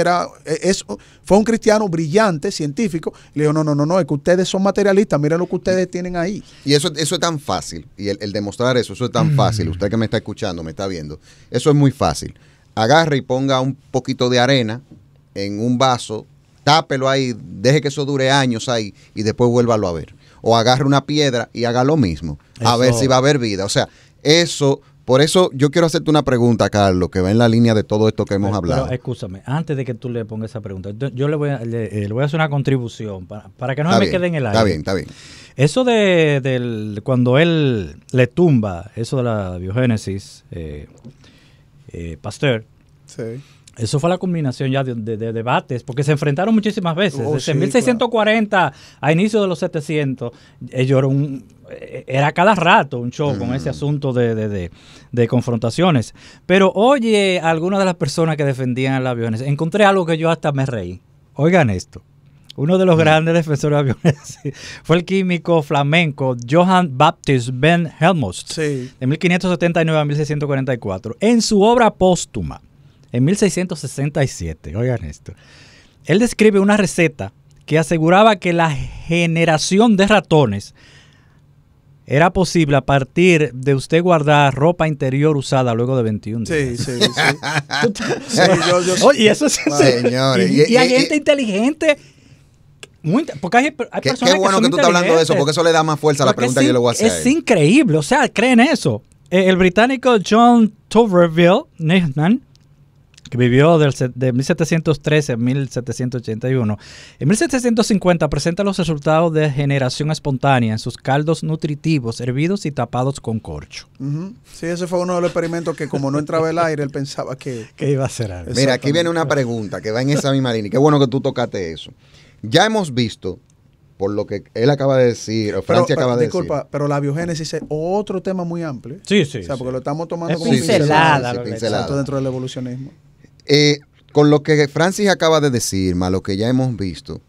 fue un cristiano brillante, científico, y le dijo, no, es que ustedes son materialistas, miren lo que ustedes tienen ahí. Y eso es tan fácil, y el demostrar eso es tan fácil, usted que me está escuchando, me está viendo, eso es muy fácil. Agarre y ponga un poquito de arena en un vaso, tápelo ahí, deje que eso dure años ahí, y después vuélvalo a ver. O agarre una piedra y haga lo mismo, a ver si va a haber vida. O sea, eso Por eso yo quiero hacerte una pregunta, Carlos, que va en la línea de todo esto que hemos hablado. Pero, escúchame, antes de que tú le pongas esa pregunta, yo le voy a hacer una contribución para que no me quede en el aire. Está bien. Eso de cuando él le tumba eso de la biogénesis, Pasteur, Sí. eso fue la culminación ya de debates, porque se enfrentaron muchísimas veces. Desde Sí, 1640 a inicio de los 700, ellos era cada rato un show con ese asunto de confrontaciones. Pero oye, algunas de las personas que defendían la biogénesis, encontré algo que yo hasta me reí. Oigan esto. Uno de los grandes defensores de la biogénesis fue el químico flamenco Johann Baptist Ben Helmholtz, Sí. de 1579 a 1644. En su obra póstuma, en 1667, oigan esto, él describe una receta que aseguraba que la generación de ratones era posible a partir de usted guardar ropa interior usada luego de 21 días. Sí. Sí, Oye, eso es Señores, y hay gente inteligente. Porque hay personas qué bueno que tú estás hablando de eso, porque eso le da más fuerza a la pregunta que yo le voy a hacer. Es increíble, o sea, creen eso. El británico John Toverville Nehnman, que vivió de 1713 a 1781, en 1750 presenta los resultados de generación espontánea en sus caldos nutritivos, hervidos y tapados con corcho. Sí, ese fue uno de los experimentos que como no entraba el aire, él pensaba que iba a ser algo. Mira, aquí viene una pregunta que va en esa misma línea. Qué bueno que tú tocaste eso. Ya hemos visto, por lo que él acaba de decir, o Francia acaba de decir. Disculpa, pero la biogénesis es otro tema muy amplio. Sí. O sea, porque lo estamos tomando Es como pincelada. pincelada dentro del evolucionismo. Con lo que Francis acaba de decir, más lo que ya hemos visto,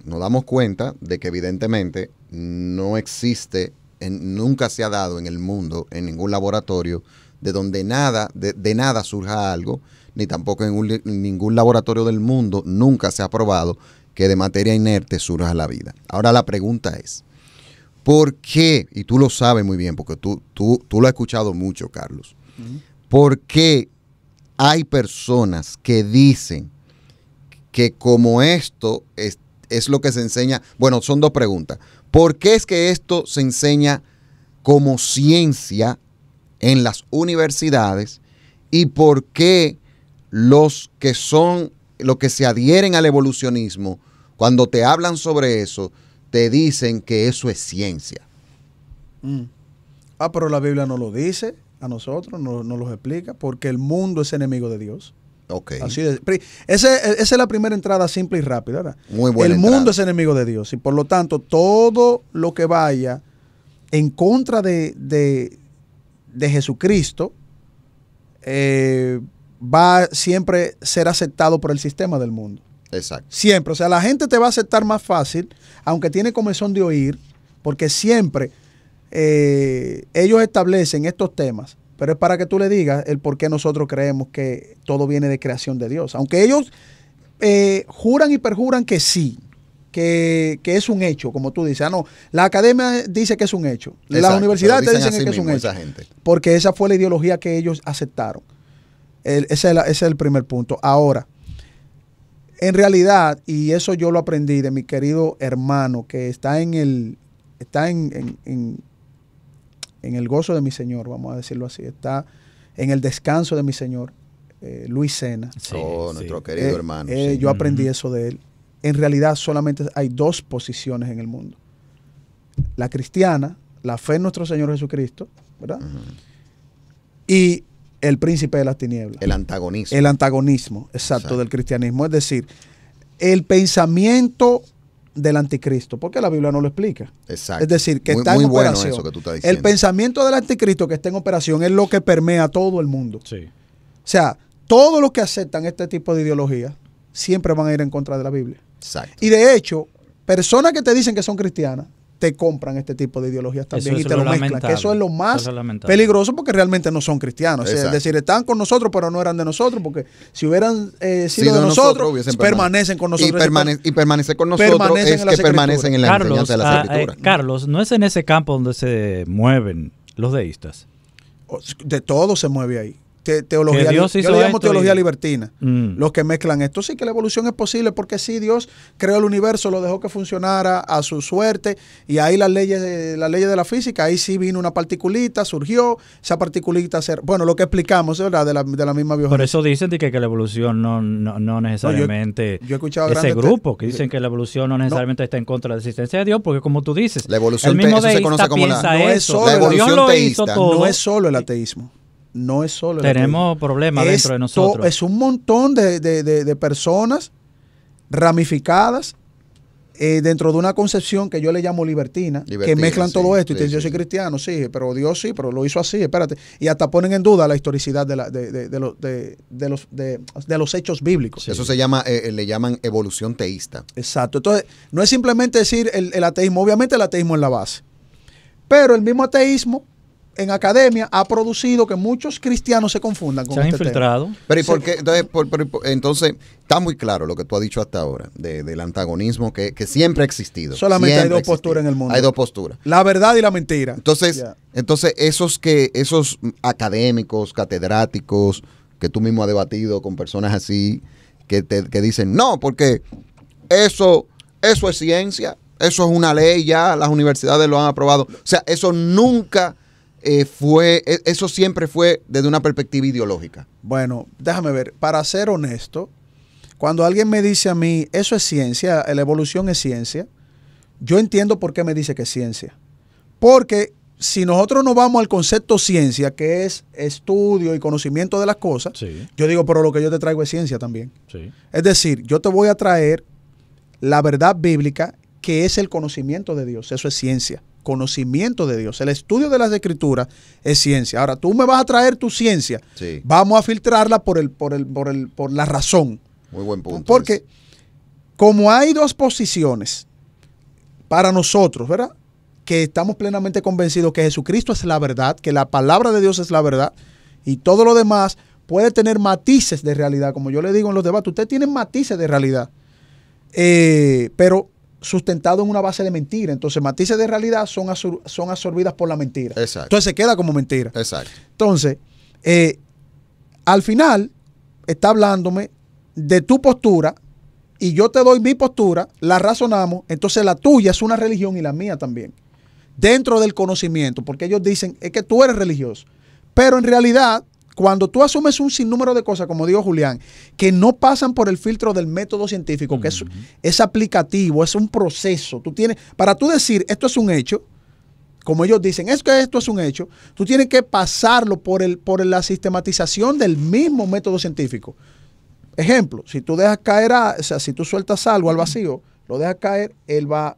nos damos cuenta de que evidentemente no existe, nunca se ha dado en el mundo, en ningún laboratorio, de donde de nada surja algo, ni tampoco en ningún laboratorio del mundo nunca se ha probado que de materia inerte surja la vida. Ahora la pregunta es, ¿por qué? Y tú lo sabes muy bien, porque tú lo has escuchado mucho, Carlos. ¿Por qué hay personas que dicen que como esto es lo que se enseña? Bueno, son dos preguntas. ¿Por qué es que esto se enseña como ciencia en las universidades? ¿Y por qué los que se adhieren al evolucionismo, cuando te hablan sobre eso, te dicen que eso es ciencia? Pero la Biblia no lo dice a nosotros, no los explica, porque el mundo es enemigo de Dios. Okay. Así de, esa es la primera entrada simple y rápida, ¿verdad? Muy buena El entrada. mundo es enemigo de Dios y por lo tanto todo lo que vaya en contra de Jesucristo va a siempre ser aceptado por el sistema del mundo. Exacto. Siempre. O sea, la gente te va a aceptar más fácil, aunque tiene comezón de oír, porque siempre ellos establecen estos temas, pero es para que tú le digas el por qué nosotros creemos que todo viene de creación de Dios. Aunque ellos juran y perjuran que sí, que es un hecho, como tú dices. No, la academia dice que es un hecho. Exacto, Las universidades te dicen así que es un mismo hecho. esa gente. Porque esa fue la ideología que ellos aceptaron. Ese es el primer punto. Ahora, en realidad, y eso yo lo aprendí de mi querido hermano que está en el gozo de mi Señor, vamos a decirlo así, está en el descanso de mi Señor, Luis Sena. Sí, nuestro querido hermano. Sí. Yo aprendí eso de él. En realidad solamente hay dos posiciones en el mundo. La cristiana, la fe en nuestro Señor Jesucristo, ¿verdad? Y el príncipe de las tinieblas. El antagonismo. El antagonismo, exacto, del cristianismo. Es decir, el pensamiento del anticristo, porque la Biblia no lo explica. Exacto. Es decir, que muy, está en muy bueno operación. eso que tú estás diciendo. El pensamiento del anticristo que está en operación es lo que permea a todo el mundo. Sí. O sea, todos los que aceptan este tipo de ideología siempre van a ir en contra de la Biblia. Exacto. Y de hecho, personas que te dicen que son cristianas te compran este tipo de ideologías también y te lo mezclan. Que eso es lo más peligroso porque realmente no son cristianos. Es decir, están con nosotros pero no eran de nosotros, porque si hubieran sido de nosotros, permanecen con nosotros. Y permanecer con nosotros es que permanecen en la enseñanza de las Escrituras. Carlos, ¿no es en ese campo donde se mueven los deístas? De todo se mueve ahí. teología, yo le llamo teología libertina. Los que mezclan esto. Sí, que la evolución es posible porque sí, Dios creó el universo, lo dejó que funcionara a su suerte y ahí las leyes de la física, ahí sí vino una particulita, surgió, esa particulita, bueno, lo que explicamos, ¿verdad? De la misma biología. Por eso dicen que la evolución no necesariamente, yo he escuchado ese grupo que dicen que la evolución no necesariamente está en contra de la existencia de Dios, porque como tú dices, la evolución el mismo eso se conoce como la evolución teísta. No es solo el ateísmo. No es solo el Tenemos problemas dentro de nosotros. Es un montón de personas ramificadas dentro de una concepción que yo le llamo libertina, que mezclan todo esto y te dicen, yo soy cristiano, sí, pero Dios sí, pero lo hizo así, espérate. Y hasta ponen en duda la historicidad de los hechos bíblicos. Sí. Eso se llama, le llaman evolución teísta. Exacto. Entonces, no es simplemente decir el ateísmo, obviamente el ateísmo es la base, pero el mismo ateísmo en academia ha producido que muchos cristianos se confundan con se han infiltrado. Tema. Pero ¿y por qué? Entonces, está muy claro lo que tú has dicho hasta ahora, del antagonismo que siempre ha existido. Solamente hay dos posturas en el mundo. Hay dos posturas. La verdad y la mentira. Entonces, esos académicos, catedráticos, que tú mismo has debatido con personas así, que dicen, no, porque eso es ciencia, eso es una ley ya, las universidades lo han aprobado. O sea, eso nunca... eso siempre fue desde una perspectiva ideológica. Bueno, déjame ver, para ser honesto, cuando alguien me dice a mí, eso es ciencia, la evolución es ciencia, yo entiendo por qué me dice que es ciencia. Porque si nosotros nos vamos al concepto ciencia, que es estudio y conocimiento de las cosas, sí, yo digo, pero lo que yo te traigo es ciencia también. Sí. Es decir, yo te voy a traer la verdad bíblica, que es el conocimiento de Dios, eso es ciencia. Conocimiento de Dios. El estudio de las escrituras es ciencia. Ahora, tú me vas a traer tu ciencia. Sí. Vamos a filtrarla por la razón. Muy buen punto. Porque como hay dos posiciones para nosotros, ¿verdad? Que estamos plenamente convencidos que Jesucristo es la verdad, que la palabra de Dios es la verdad, y todo lo demás puede tener matices de realidad. Como yo le digo en los debates, usted tiene matices de realidad. Pero sustentado en una base de mentira. Entonces, matices de realidad son absorbidas por la mentira. Exacto. Entonces, se queda como mentira. Exacto. Entonces, al final, está hablándome de tu postura y yo te doy mi postura, la razonamos, entonces la tuya es una religión y la mía también. Dentro del conocimiento, porque ellos dicen, es que tú eres religioso. Pero en realidad, cuando tú asumes un sinnúmero de cosas, como dijo Julián, que no pasan por el filtro del método científico, que es aplicativo, es un proceso. Tú tienes, para tú decir esto es un hecho, como ellos dicen, es que esto es un hecho, tú tienes que pasarlo por la sistematización del mismo método científico. Ejemplo, si tú dejas caer, si tú sueltas algo al vacío, lo dejas caer, él va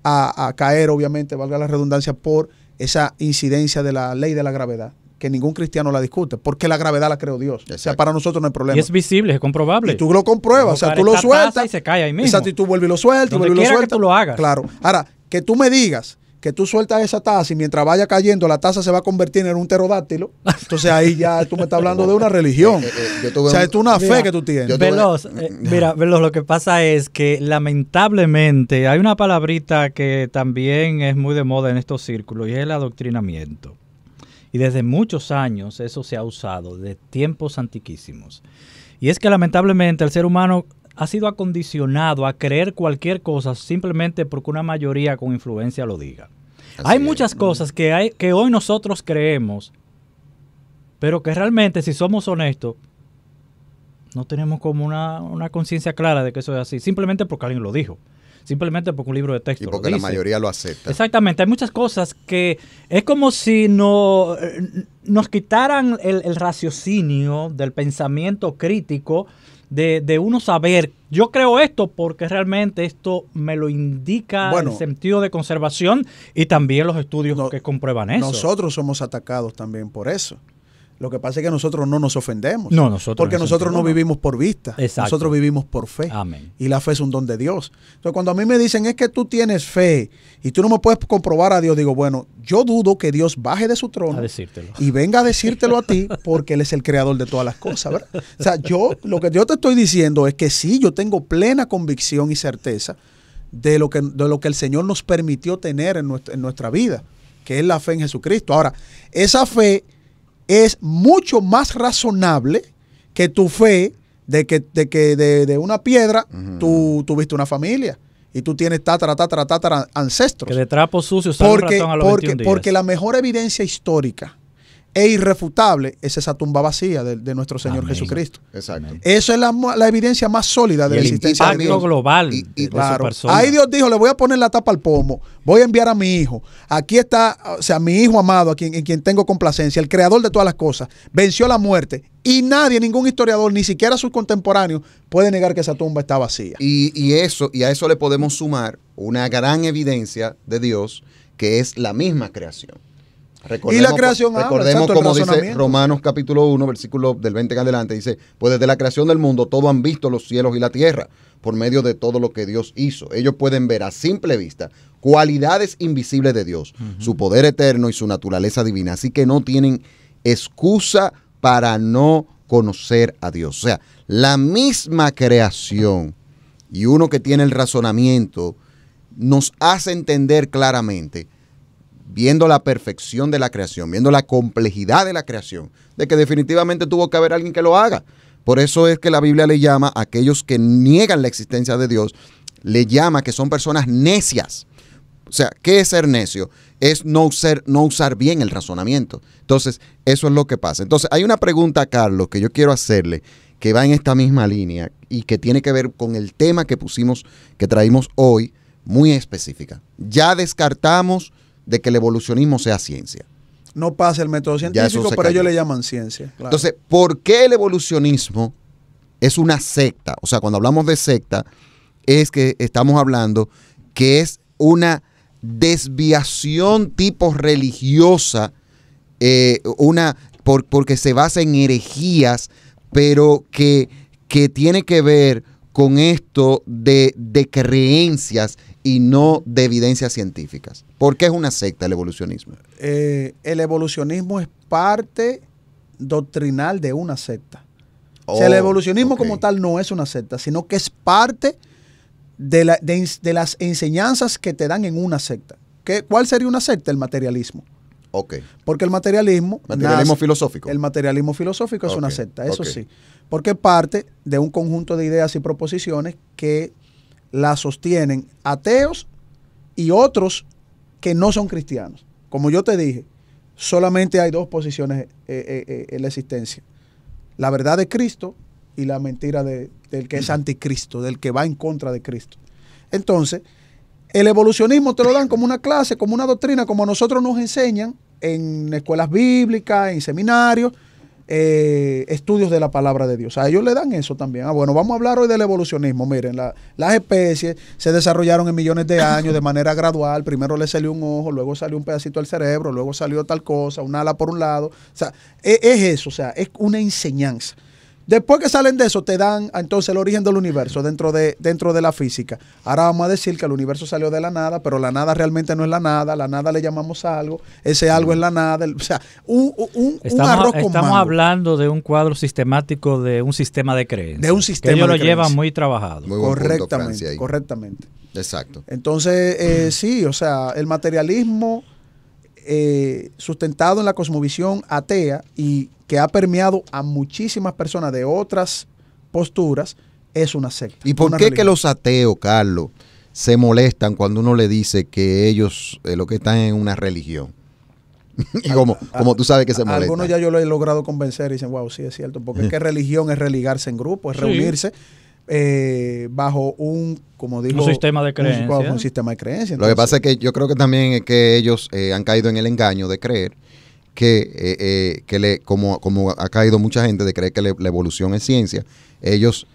a caer, obviamente, valga la redundancia, por esa incidencia de la ley de la gravedad, que ningún cristiano la discute, porque la gravedad la creó Dios. Exacto. O sea, para nosotros no hay problema. Y es visible, es comprobable. Y tú lo compruebas, o sea, tú lo sueltas. Y se cae ahí mismo. Exacto, y tú vuelves y lo sueltas, y vuelves y lo sueltas. Que tú lo hagas. Claro. Ahora, que tú me digas que tú sueltas esa taza y mientras vaya cayendo la taza se va a convertir en un pterodáctilo, entonces ahí ya tú me estás hablando de una religión. O sea, es una fe que tú tienes. Veloz, Veloz, lo que pasa es que lamentablemente hay una palabrita que también es muy de moda en estos círculos y es el adoctrinamiento. Y desde muchos años eso se ha usado, de tiempos antiquísimos. Y es que lamentablemente el ser humano ha sido acondicionado a creer cualquier cosa simplemente porque una mayoría con influencia lo diga. Hay muchas cosas que hoy nosotros creemos, pero que realmente, si somos honestos, no tenemos como una conciencia clara de que eso es así, simplemente porque alguien lo dijo. Simplemente porque un libro de texto y porque la mayoría lo acepta. Exactamente. Hay muchas cosas que es como si nos quitaran el raciocinio del pensamiento crítico de uno saber, yo creo esto porque realmente esto me lo indica el sentido de conservación y también los estudios que comprueban eso. Nosotros somos atacados también por eso. Lo que pasa es que nosotros no nos ofendemos. No, porque nosotros no vivimos por vista. Exacto. Nosotros vivimos por fe. Amén. Y la fe es un don de Dios. Entonces, cuando a mí me dicen es que tú tienes fe y tú no me puedes comprobar a Dios, digo, bueno, yo dudo que Dios baje de su trono a decírtelo. Y venga a decírtelo a ti porque Él es el creador de todas las cosas, ¿verdad? O sea, lo que yo te estoy diciendo es que sí, yo tengo plena convicción y certeza de lo que el Señor nos permitió tener en nuestra vida, que es la fe en Jesucristo. Ahora, esa fe es mucho más razonable que tu fe de que de una piedra tú tuviste una familia y tú tienes tatara ancestros. Que de trapo sucio sale un ratón a los 21 días. Porque la mejor evidencia histórica e irrefutable es esa tumba vacía de nuestro Señor Jesucristo. Exacto. Eso es la evidencia más sólida de la existencia de Dios. Global y de su persona. Ahí Dios dijo, le voy a poner la tapa al pomo, voy a enviar a mi hijo. Aquí está, o sea, mi hijo amado, en quien tengo complacencia, el creador de todas las cosas, venció la muerte y nadie, ningún historiador, ni siquiera sus contemporáneos, puede negar que esa tumba está vacía. Y a eso le podemos sumar una gran evidencia de Dios, que es la misma creación. Y la creación recordemos como dice Romanos capítulo 1, versículo del 20 en adelante, dice, pues desde la creación del mundo todo han visto los cielos y la tierra por medio de todo lo que Dios hizo. Ellos pueden ver a simple vista cualidades invisibles de Dios, su poder eterno y su naturaleza divina. Así que no tienen excusa para no conocer a Dios. O sea, la misma creación, y uno que tiene el razonamiento, nos hace entender claramente, viendo la perfección de la creación, viendo la complejidad de la creación, de que definitivamente tuvo que haber alguien que lo haga. Por eso es que la Biblia le llama a aquellos que niegan la existencia de Dios, le llama que son personas necias. O sea, ¿qué es ser necio? Es no usar bien el razonamiento. Entonces, eso es lo que pasa. Entonces, hay una pregunta, Carlos, que yo quiero hacerle, que va en esta misma línea y que tiene que ver con el tema que traímos hoy, muy específica. Ya descartamos de que el evolucionismo sea ciencia. No pasa el método científico, pero ellos le llaman ciencia. Claro. Entonces, ¿por qué el evolucionismo es una secta? O sea, cuando hablamos de secta, es que estamos hablando que es una desviación tipo religiosa, porque se basa en herejías, pero que tiene que ver con esto de creencias y no de evidencias científicas. ¿Por qué es una secta el evolucionismo? El evolucionismo es parte doctrinal de una secta. O sea, el evolucionismo como tal no es una secta, sino que es parte de las enseñanzas que te dan en una secta. ¿Cuál sería una secta? El materialismo. Porque el materialismo... filosófico. El materialismo filosófico es una secta, eso sí. Porque parte de un conjunto de ideas y proposiciones que la sostienen ateos y otros que no son cristianos. Como yo te dije, solamente hay dos posiciones en la existencia. La verdad de Cristo y la mentira del que es anticristo, del que va en contra de Cristo. Entonces, el evolucionismo te lo dan como una clase, como una doctrina, como a nosotros nos enseñan en escuelas bíblicas, en seminarios, estudios de la palabra de Dios. A ellos le dan eso también. Bueno, vamos a hablar hoy del evolucionismo. Miren, las especies se desarrollaron en millones de años de manera gradual. Primero le salió un ojo, luego salió un pedacito del cerebro, luego salió tal cosa, un ala por un lado. O sea, es eso, o sea, es una enseñanza. Después que salen de eso, te dan entonces el origen del universo dentro de la física. Ahora vamos a decir que el universo salió de la nada, pero la nada realmente no es la nada le llamamos algo, ese algo es la nada. O sea, un arroz con mango. Estamos hablando de un cuadro sistemático de un sistema de creencias. De un sistema que ellos de lo creencias. Llevan muy trabajado. Muy buen punto, Francia, ahí. Correctamente. Exacto. Entonces, sí, o sea, el materialismo sustentado en la cosmovisión atea y que ha permeado a muchísimas personas de otras posturas, es una secta. ¿Y por qué que los ateos, Carlos, se molestan cuando uno le dice que ellos lo que están en una religión? Y como tú sabes que se molestan. Algunos ya yo lo he logrado convencer y dicen, wow, sí es cierto, porque es que religión es religarse en grupo, es reunirse bajo un, como digo, un sistema de creencias. Un sistema de creencias. Lo que pasa es que yo creo que también es que ellos han caído en el engaño de creer como ha caído mucha gente de creer que la evolución es ciencia, ellos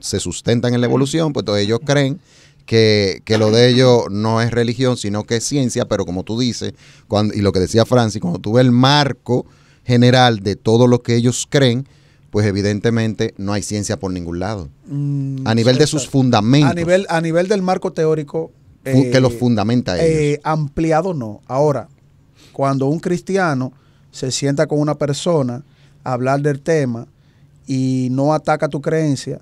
se sustentan en la evolución, pues entonces ellos creen que lo de ellos no es religión, sino que es ciencia, pero como tú dices, y lo que decía Francis, cuando tú ves el marco general de todo lo que ellos creen, pues evidentemente no hay ciencia por ningún lado. A nivel de sus fundamentos. A nivel del marco teórico. Que los fundamenta ellos. Ampliado no. Ahora, cuando un cristiano se sienta con una persona a hablar del tema y no ataca tu creencia,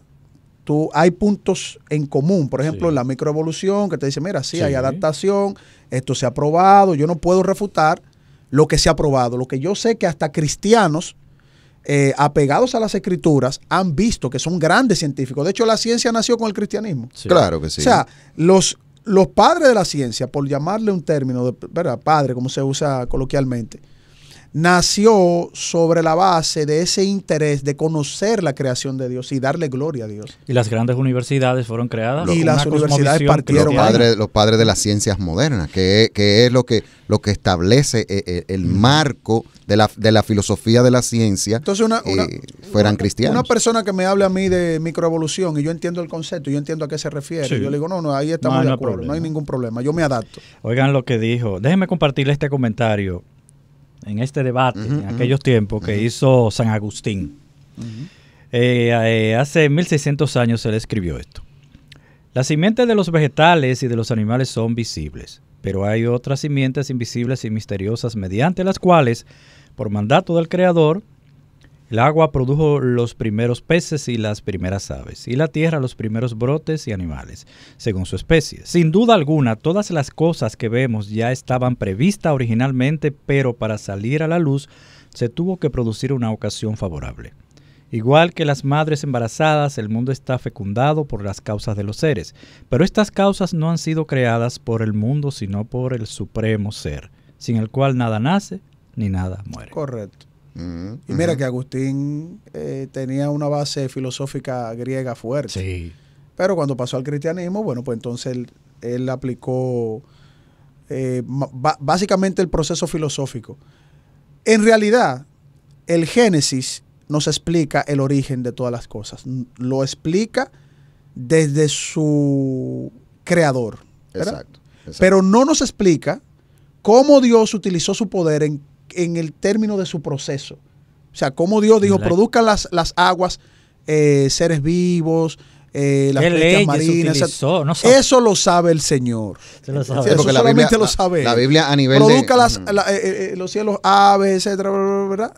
hay puntos en común. Por ejemplo, en la microevolución, que te dice, mira, sí, hay adaptación, esto se ha probado, yo no puedo refutar lo que se ha probado. Lo que yo sé que hasta cristianos apegados a las escrituras han visto que son grandes científicos. De hecho, la ciencia nació con el cristianismo. Sí. Claro que sí. O sea, los padres de la ciencia, por llamarle un término, ¿verdad? Padre, como se usa coloquialmente, nació sobre la base de ese interés de conocer la creación de Dios y darle gloria a Dios. Y las grandes universidades fueron creadas. Y las universidades partieron. Los padres de las ciencias modernas, que es lo que establece el marco de la filosofía de la ciencia. Entonces fueran cristianos. Una persona que me hable a mí de microevolución y yo entiendo el concepto, yo entiendo a qué se refiere. Sí. Yo le digo, no, ahí estamos de acuerdo, no hay ningún problema, yo me adapto. Oigan lo que dijo. Déjenme compartirle este comentario en este debate, en aquellos tiempos que hizo San Agustín. Hace 1600 años él escribió esto. Las simientes de los vegetales y de los animales son visibles, pero hay otras simientes invisibles y misteriosas mediante las cuales, por mandato del Creador, el agua produjo los primeros peces y las primeras aves, y la tierra los primeros brotes y animales, según su especie. Sin duda alguna, todas las cosas que vemos ya estaban previstas originalmente, pero para salir a la luz se tuvo que producir una ocasión favorable. Igual que las madres embarazadas, el mundo está fecundado por las causas de los seres, pero estas causas no han sido creadas por el mundo, sino por el supremo ser, sin el cual nada nace ni nada muere. Correcto. Y mira que Agustín tenía una base filosófica griega fuerte. Sí. Pero cuando pasó al cristianismo, bueno, pues entonces él aplicó básicamente el proceso filosófico. En realidad, el Génesis nos explica el origen de todas las cosas. Lo explica desde su creador, ¿verdad? Exacto. Pero no nos explica cómo Dios utilizó su poder en el término de su proceso. O sea, cómo Dios dijo, produzcan las aguas, seres vivos, las bestias marinas. Eso lo sabe el Señor. Se lo sabe. Eso porque solamente lo sabe. La Biblia a nivel produzca los cielos, aves, etcétera, ¿verdad?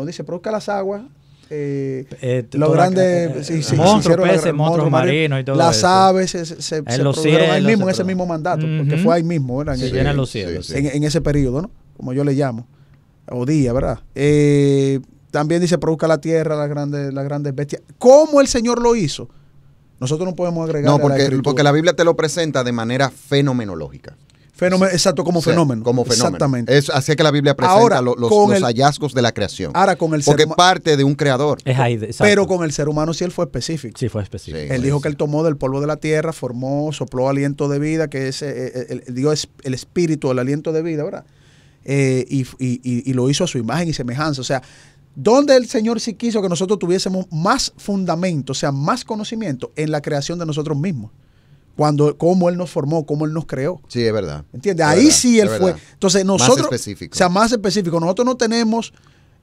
Dice, produzca las aguas. Los grandes monstruos, peces, monstruos marinos y todo las eso. aves se produjeron ahí mismo, en ese mismo mandato, porque fue ahí mismo, ¿verdad? Se llenan los cielos. En ese periodo, ¿no? Como yo le llamo. O día, ¿verdad? También dice, produzca la tierra, las grandes bestias. ¿Cómo el Señor lo hizo? Nosotros no podemos agregar. No, porque la Biblia te lo presenta de manera fenomenológica. Exacto, como fenómeno. Como fenómeno. Exactamente. Así es que la Biblia presenta los hallazgos de la creación. Ahora, con el ser porque parte de un creador. Pero con el ser humano sí él fue específico. Sí, fue específico. Él dijo que él tomó del polvo de la tierra, sopló aliento de vida, que dio el espíritu, el aliento de vida, ¿verdad? Y lo hizo a su imagen y semejanza. O sea, donde el Señor sí quiso que nosotros tuviésemos más fundamento, o sea, más conocimiento en la creación de nosotros mismos. Cómo Él nos formó, cómo Él nos creó. Sí, es verdad. ¿Entiendes? Ahí sí Él fue. Entonces nosotros, más específico. O sea, más específico. Nosotros no tenemos,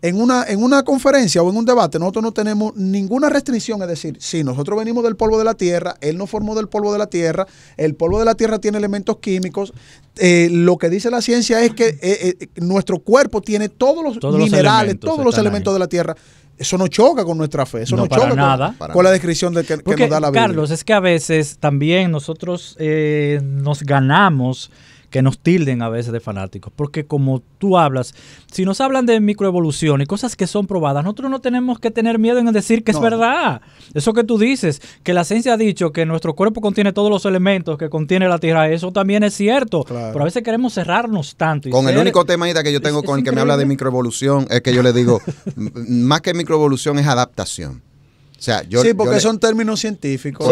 en una conferencia o en un debate, nosotros no tenemos ninguna restricción. Es decir, si nosotros venimos del polvo de la tierra, Él nos formó del polvo de la tierra, el polvo de la tierra tiene elementos químicos. Lo que dice la ciencia es que nuestro cuerpo tiene todos los minerales, todos los elementos de la tierra. Eso no choca con nuestra fe, eso no choca con la descripción que nos da la Biblia. Carlos, es que a veces también nosotros nos ganamos que nos tilden a veces de fanáticos, porque como tú hablas, si nos hablan de microevolución y cosas que son probadas, nosotros no tenemos que tener miedo en decir que es verdad. Eso que tú dices, que la ciencia ha dicho que nuestro cuerpo contiene todos los elementos que contiene la Tierra, eso también es cierto, claro. Pero a veces queremos cerrarnos tanto. Con el único temita que yo tengo con el que me habla de microevolución es que yo le digo, más que microevolución es adaptación. O sea, porque son términos científicos.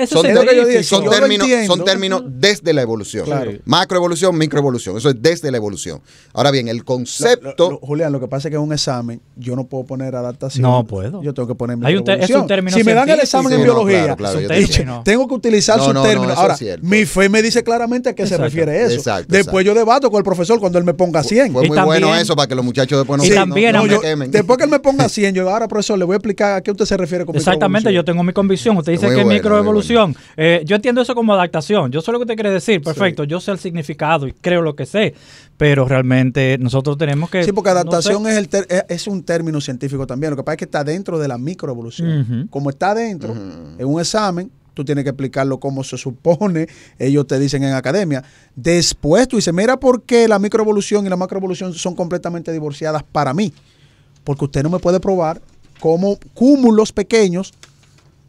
Son términos desde la evolución. Claro. Macroevolución, microevolución. Eso es desde la evolución. Ahora bien, el concepto... Julián, lo que pasa es que en un examen yo no puedo poner adaptación. No puedo. Yo tengo que poner microevolución. Es un término si me dan el examen en biología, tengo que utilizar su término. Ahora, mi fe me dice claramente a qué se refiere eso. Después yo debato con el profesor cuando él me ponga 100. Fue muy bueno eso para que los muchachos después no se quemen. Después que él me ponga 100, yo ahora, profesor, le voy a explicar a qué usted se refiere. Exactamente, yo tengo mi convicción. Usted dice que es microevolución. Yo entiendo eso como adaptación. Yo sé lo que usted quiere decir. Perfecto. Yo sé el significado y creo lo que sé. Pero realmente nosotros tenemos que... Sí, porque adaptación es un término científico también. Lo que pasa es que está dentro de la microevolución. Como está dentro, en un examen, tú tienes que explicarlo como se supone, ellos te dicen en academia. Después tú dices, mira por qué la microevolución y la macroevolución son completamente divorciadas para mí. Porque usted no me puede probar cómo cúmulos pequeños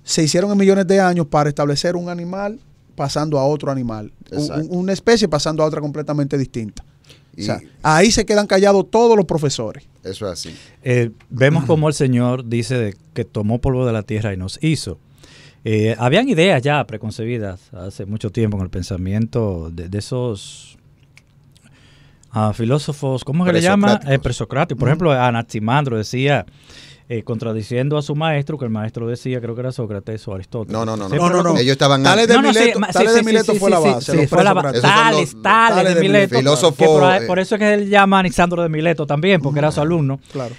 se hicieron en millones de años para establecer un animal pasando a otro animal. Una especie pasando a otra completamente distinta. O sea, ahí se quedan callados todos los profesores. Eso es así. Vemos como el Señor dice que tomó polvo de la tierra y nos hizo. Habían ideas ya preconcebidas hace mucho tiempo en el pensamiento de esos filósofos, ¿cómo se le llama? Presocráticos. Por ejemplo, Anaximandro decía, contradiciendo a su maestro, que el maestro decía, creo que era Sócrates o Aristóteles. No. Ellos estaban... Tales de Mileto fue la base. Sí, fue la base. Tales de Mileto. Filósofo... Por eso es que él llama a Anaximandro de Mileto también, porque era su alumno. Claro.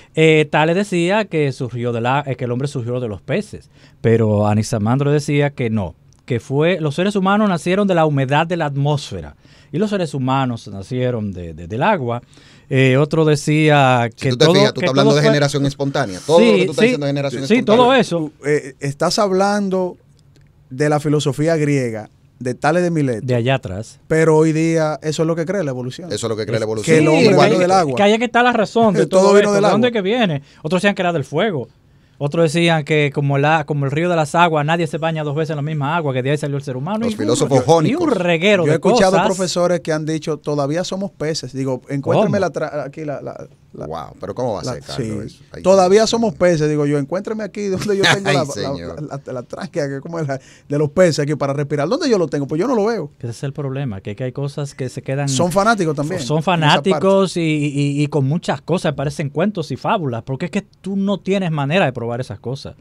Tales decía que que el hombre surgió de los peces, pero Anaximandro decía que no, que los seres humanos nacieron de la humedad de la atmósfera y los seres humanos nacieron del agua. Otro decía que si tú te fijas, tú estás hablando de generación espontánea. Todo lo que tú estás diciendo de generación espontánea. Sí, todo eso. Estás hablando de la filosofía griega, de Tales de Mileto. De allá atrás. Pero hoy día eso es lo que cree la evolución. Eso es lo que cree la evolución. Que el hombre vino del agua. Que ahí que está la razón de todo vino esto. del ¿De agua. dónde que viene? Otros decían que era del fuego. Otros decían que como el río de las aguas, nadie se baña 2 veces en la misma agua, que de ahí salió el ser humano. Los filósofos jónicos. Y un reguero de cosas. Yo he escuchado profesores que han dicho, todavía somos peces. Digo, encuéntreme aquí wow, pero ¿cómo va a ser, Carlos? Sí. Todavía somos peces, digo yo, encuéntreme aquí donde yo tengo la tráquea, que como es de los peces aquí para respirar. ¿Dónde yo lo tengo? Pues yo no lo veo. Ese es el problema, que hay cosas que se quedan... Son fanáticos también. Son fanáticos y con muchas cosas, parecen cuentos y fábulas, porque es que tú no tienes manera de probar esas cosas.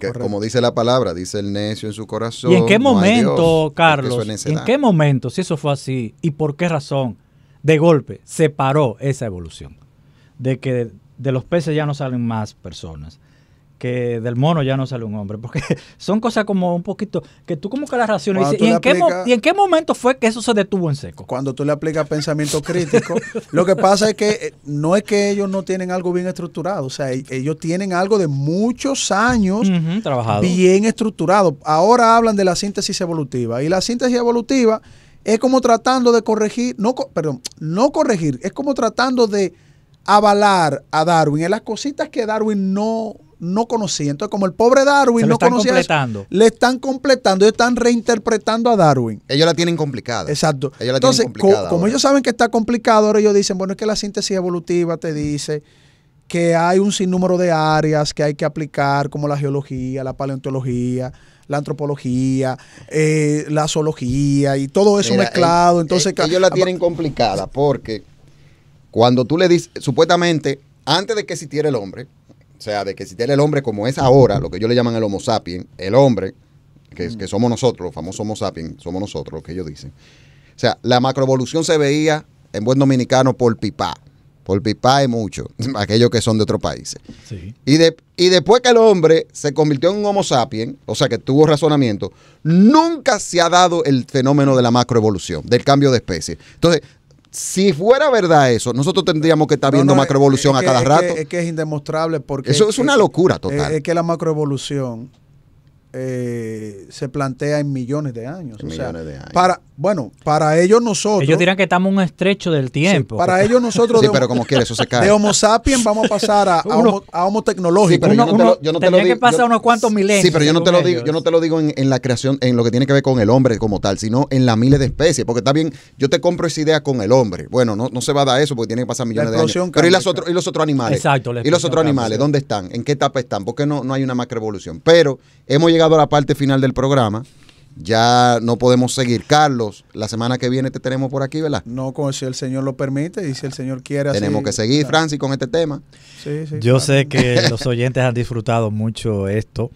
Que, como dice la palabra, dice el necio en su corazón. ¿Y en qué momento, Dios, Carlos, en qué momento, si eso fue así, y por qué razón, de golpe, se paró esa evolución? De que de los peces ya no salen más personas, que del mono ya no sale un hombre, porque son cosas como un poquito, que tú como que las racionas y dices, ¿y en qué momento fue que eso se detuvo en seco? Cuando tú le aplicas pensamiento crítico, lo que pasa es que no es que ellos no tienen algo bien estructurado, o sea, ellos tienen algo de muchos años trabajado, bien estructurado. Ahora hablan de la síntesis evolutiva, y la síntesis evolutiva es como tratando de corregir, no corregir, es como tratando de avalar a Darwin en las cositas que Darwin no conocía. Entonces, como el pobre Darwin no conocía eso, le están completando, ellos están reinterpretando a Darwin. Ellos la tienen complicada. Exacto. Entonces, como ellos saben que está complicado, ahora ellos dicen, bueno, es que la síntesis evolutiva te dice que hay un sinnúmero de áreas que hay que aplicar, como la geología, la paleontología, la antropología, la zoología y todo eso mezclado. Entonces, ellos la tienen complicada porque cuando tú le dices, supuestamente, antes de que existiera el hombre, o sea, de que existiera el hombre como es ahora, lo que ellos le llaman el Homo sapiens, el hombre, que somos nosotros, los famosos Homo sapiens, somos nosotros, lo que ellos dicen. O sea, la macroevolución se veía, en buen dominicano, por pipá. Por pipá es mucho, aquellos que son de otros países. Sí. Y después que el hombre se convirtió en un Homo sapiens, o sea, que tuvo razonamiento, nunca se ha dado el fenómeno de la macroevolución, del cambio de especie. Entonces, si fuera verdad eso, nosotros tendríamos que estar viendo macroevolución a cada rato. Es que es indemostrable porque... Eso es una locura total. Es que la macroevolución se plantea en millones de años. Millones de años. Para ellos nosotros... Ellos dirán que estamos en un estrecho del tiempo. Sí, para ellos nosotros... Sí, pero como quiera, eso se cae. De Homo sapiens vamos a pasar a Homo tecnológico. Sí, pero yo no te lo digo. Que pasar unos cuantos milenios. Sí, pero yo no te lo digo en la creación, en lo que tiene que ver con el hombre como tal, sino en las miles de especies. Porque está bien, yo te compro esa idea con el hombre. Bueno, no se va a dar eso porque tiene que pasar millones de años. Pero ¿y los otros animales? Exacto. ¿Y los otros animales? ¿Dónde están? ¿En qué etapa están? ¿Por qué no hay una macroevolución? Pero hemos llegado a la parte final del programa. Ya no podemos seguir. Carlos, la semana que viene te tenemos por aquí, ¿verdad? No, si el Señor lo permite y si el Señor quiere. Tenemos que seguir, Francis, con este tema. Sí, yo sé que los oyentes han disfrutado mucho esto.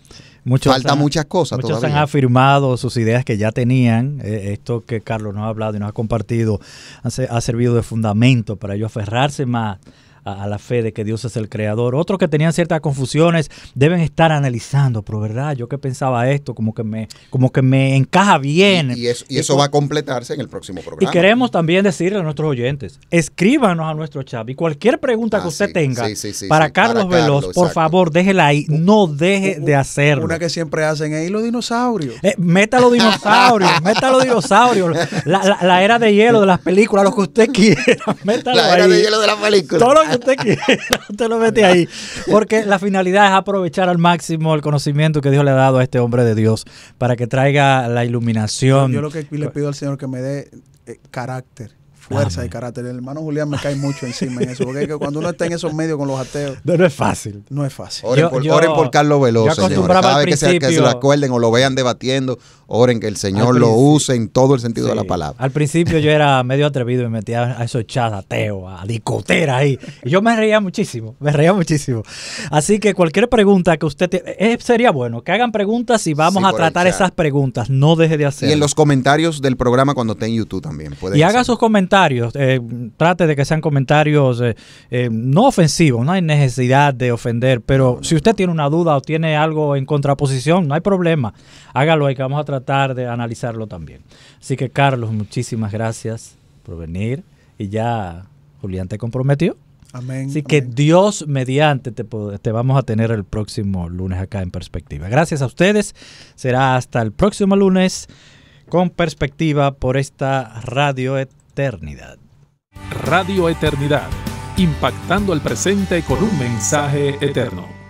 Faltan muchas cosas muchos todavía. Han afirmado sus ideas que ya tenían. Esto que Carlos nos ha hablado y nos ha compartido ha servido de fundamento para ellos aferrarse más a la fe de que Dios es el creador. Otros que tenían ciertas confusiones deben estar analizando, pero verdad, yo que pensaba esto, como que me encaja bien. Y eso va a completarse en el próximo programa. Y queremos también decirle a nuestros oyentes, escríbanos a nuestro chat y cualquier pregunta que usted tenga para Carlos Veloz, por favor, déjela ahí, no deje de hacerlo. Una que siempre hacen es los dinosaurios. Meta los dinosaurios, la era de hielo de las películas, lo que usted quiera, métalo ahí. La era de hielo de las películas. Todo lo que usted quiera, usted lo mete ahí. Porque la finalidad es aprovechar al máximo el conocimiento que Dios le ha dado a este hombre de Dios para que traiga la iluminación. Yo lo que le pido al Señor que me dé carácter, fuerza y carácter. El hermano Julián me cae mucho encima en eso, porque es que cuando uno está en esos medios con los ateos, no es fácil. No es fácil. Oren por Carlos Veloz, señores. Cada vez que se lo acuerden o lo vean debatiendo, oren que el Señor lo use en todo el sentido de la palabra. Al principio yo era medio atrevido y me metía a esos chats ateos, a discoteras ahí. Y yo me reía muchísimo. Así que cualquier pregunta que usted sería bueno que hagan preguntas y vamos a tratar esas preguntas. No deje de hacerlo. Y en los comentarios del programa cuando esté en YouTube también. Y haga sus comentarios. Trate de que sean comentarios no ofensivos. No hay necesidad de ofender. Pero si usted tiene una duda o tiene algo en contraposición, no hay problema. Hágalo ahí que vamos a tratar de analizarlo también. Así que, Carlos, muchísimas gracias por venir. Y ya Julián te comprometió. Amén. Así que Dios mediante te vamos a tener el próximo lunes acá en Perspectiva. Gracias a ustedes. Será hasta el próximo lunes con Perspectiva por esta Radio Eternidad. Radio Eternidad, impactando el presente con un mensaje eterno.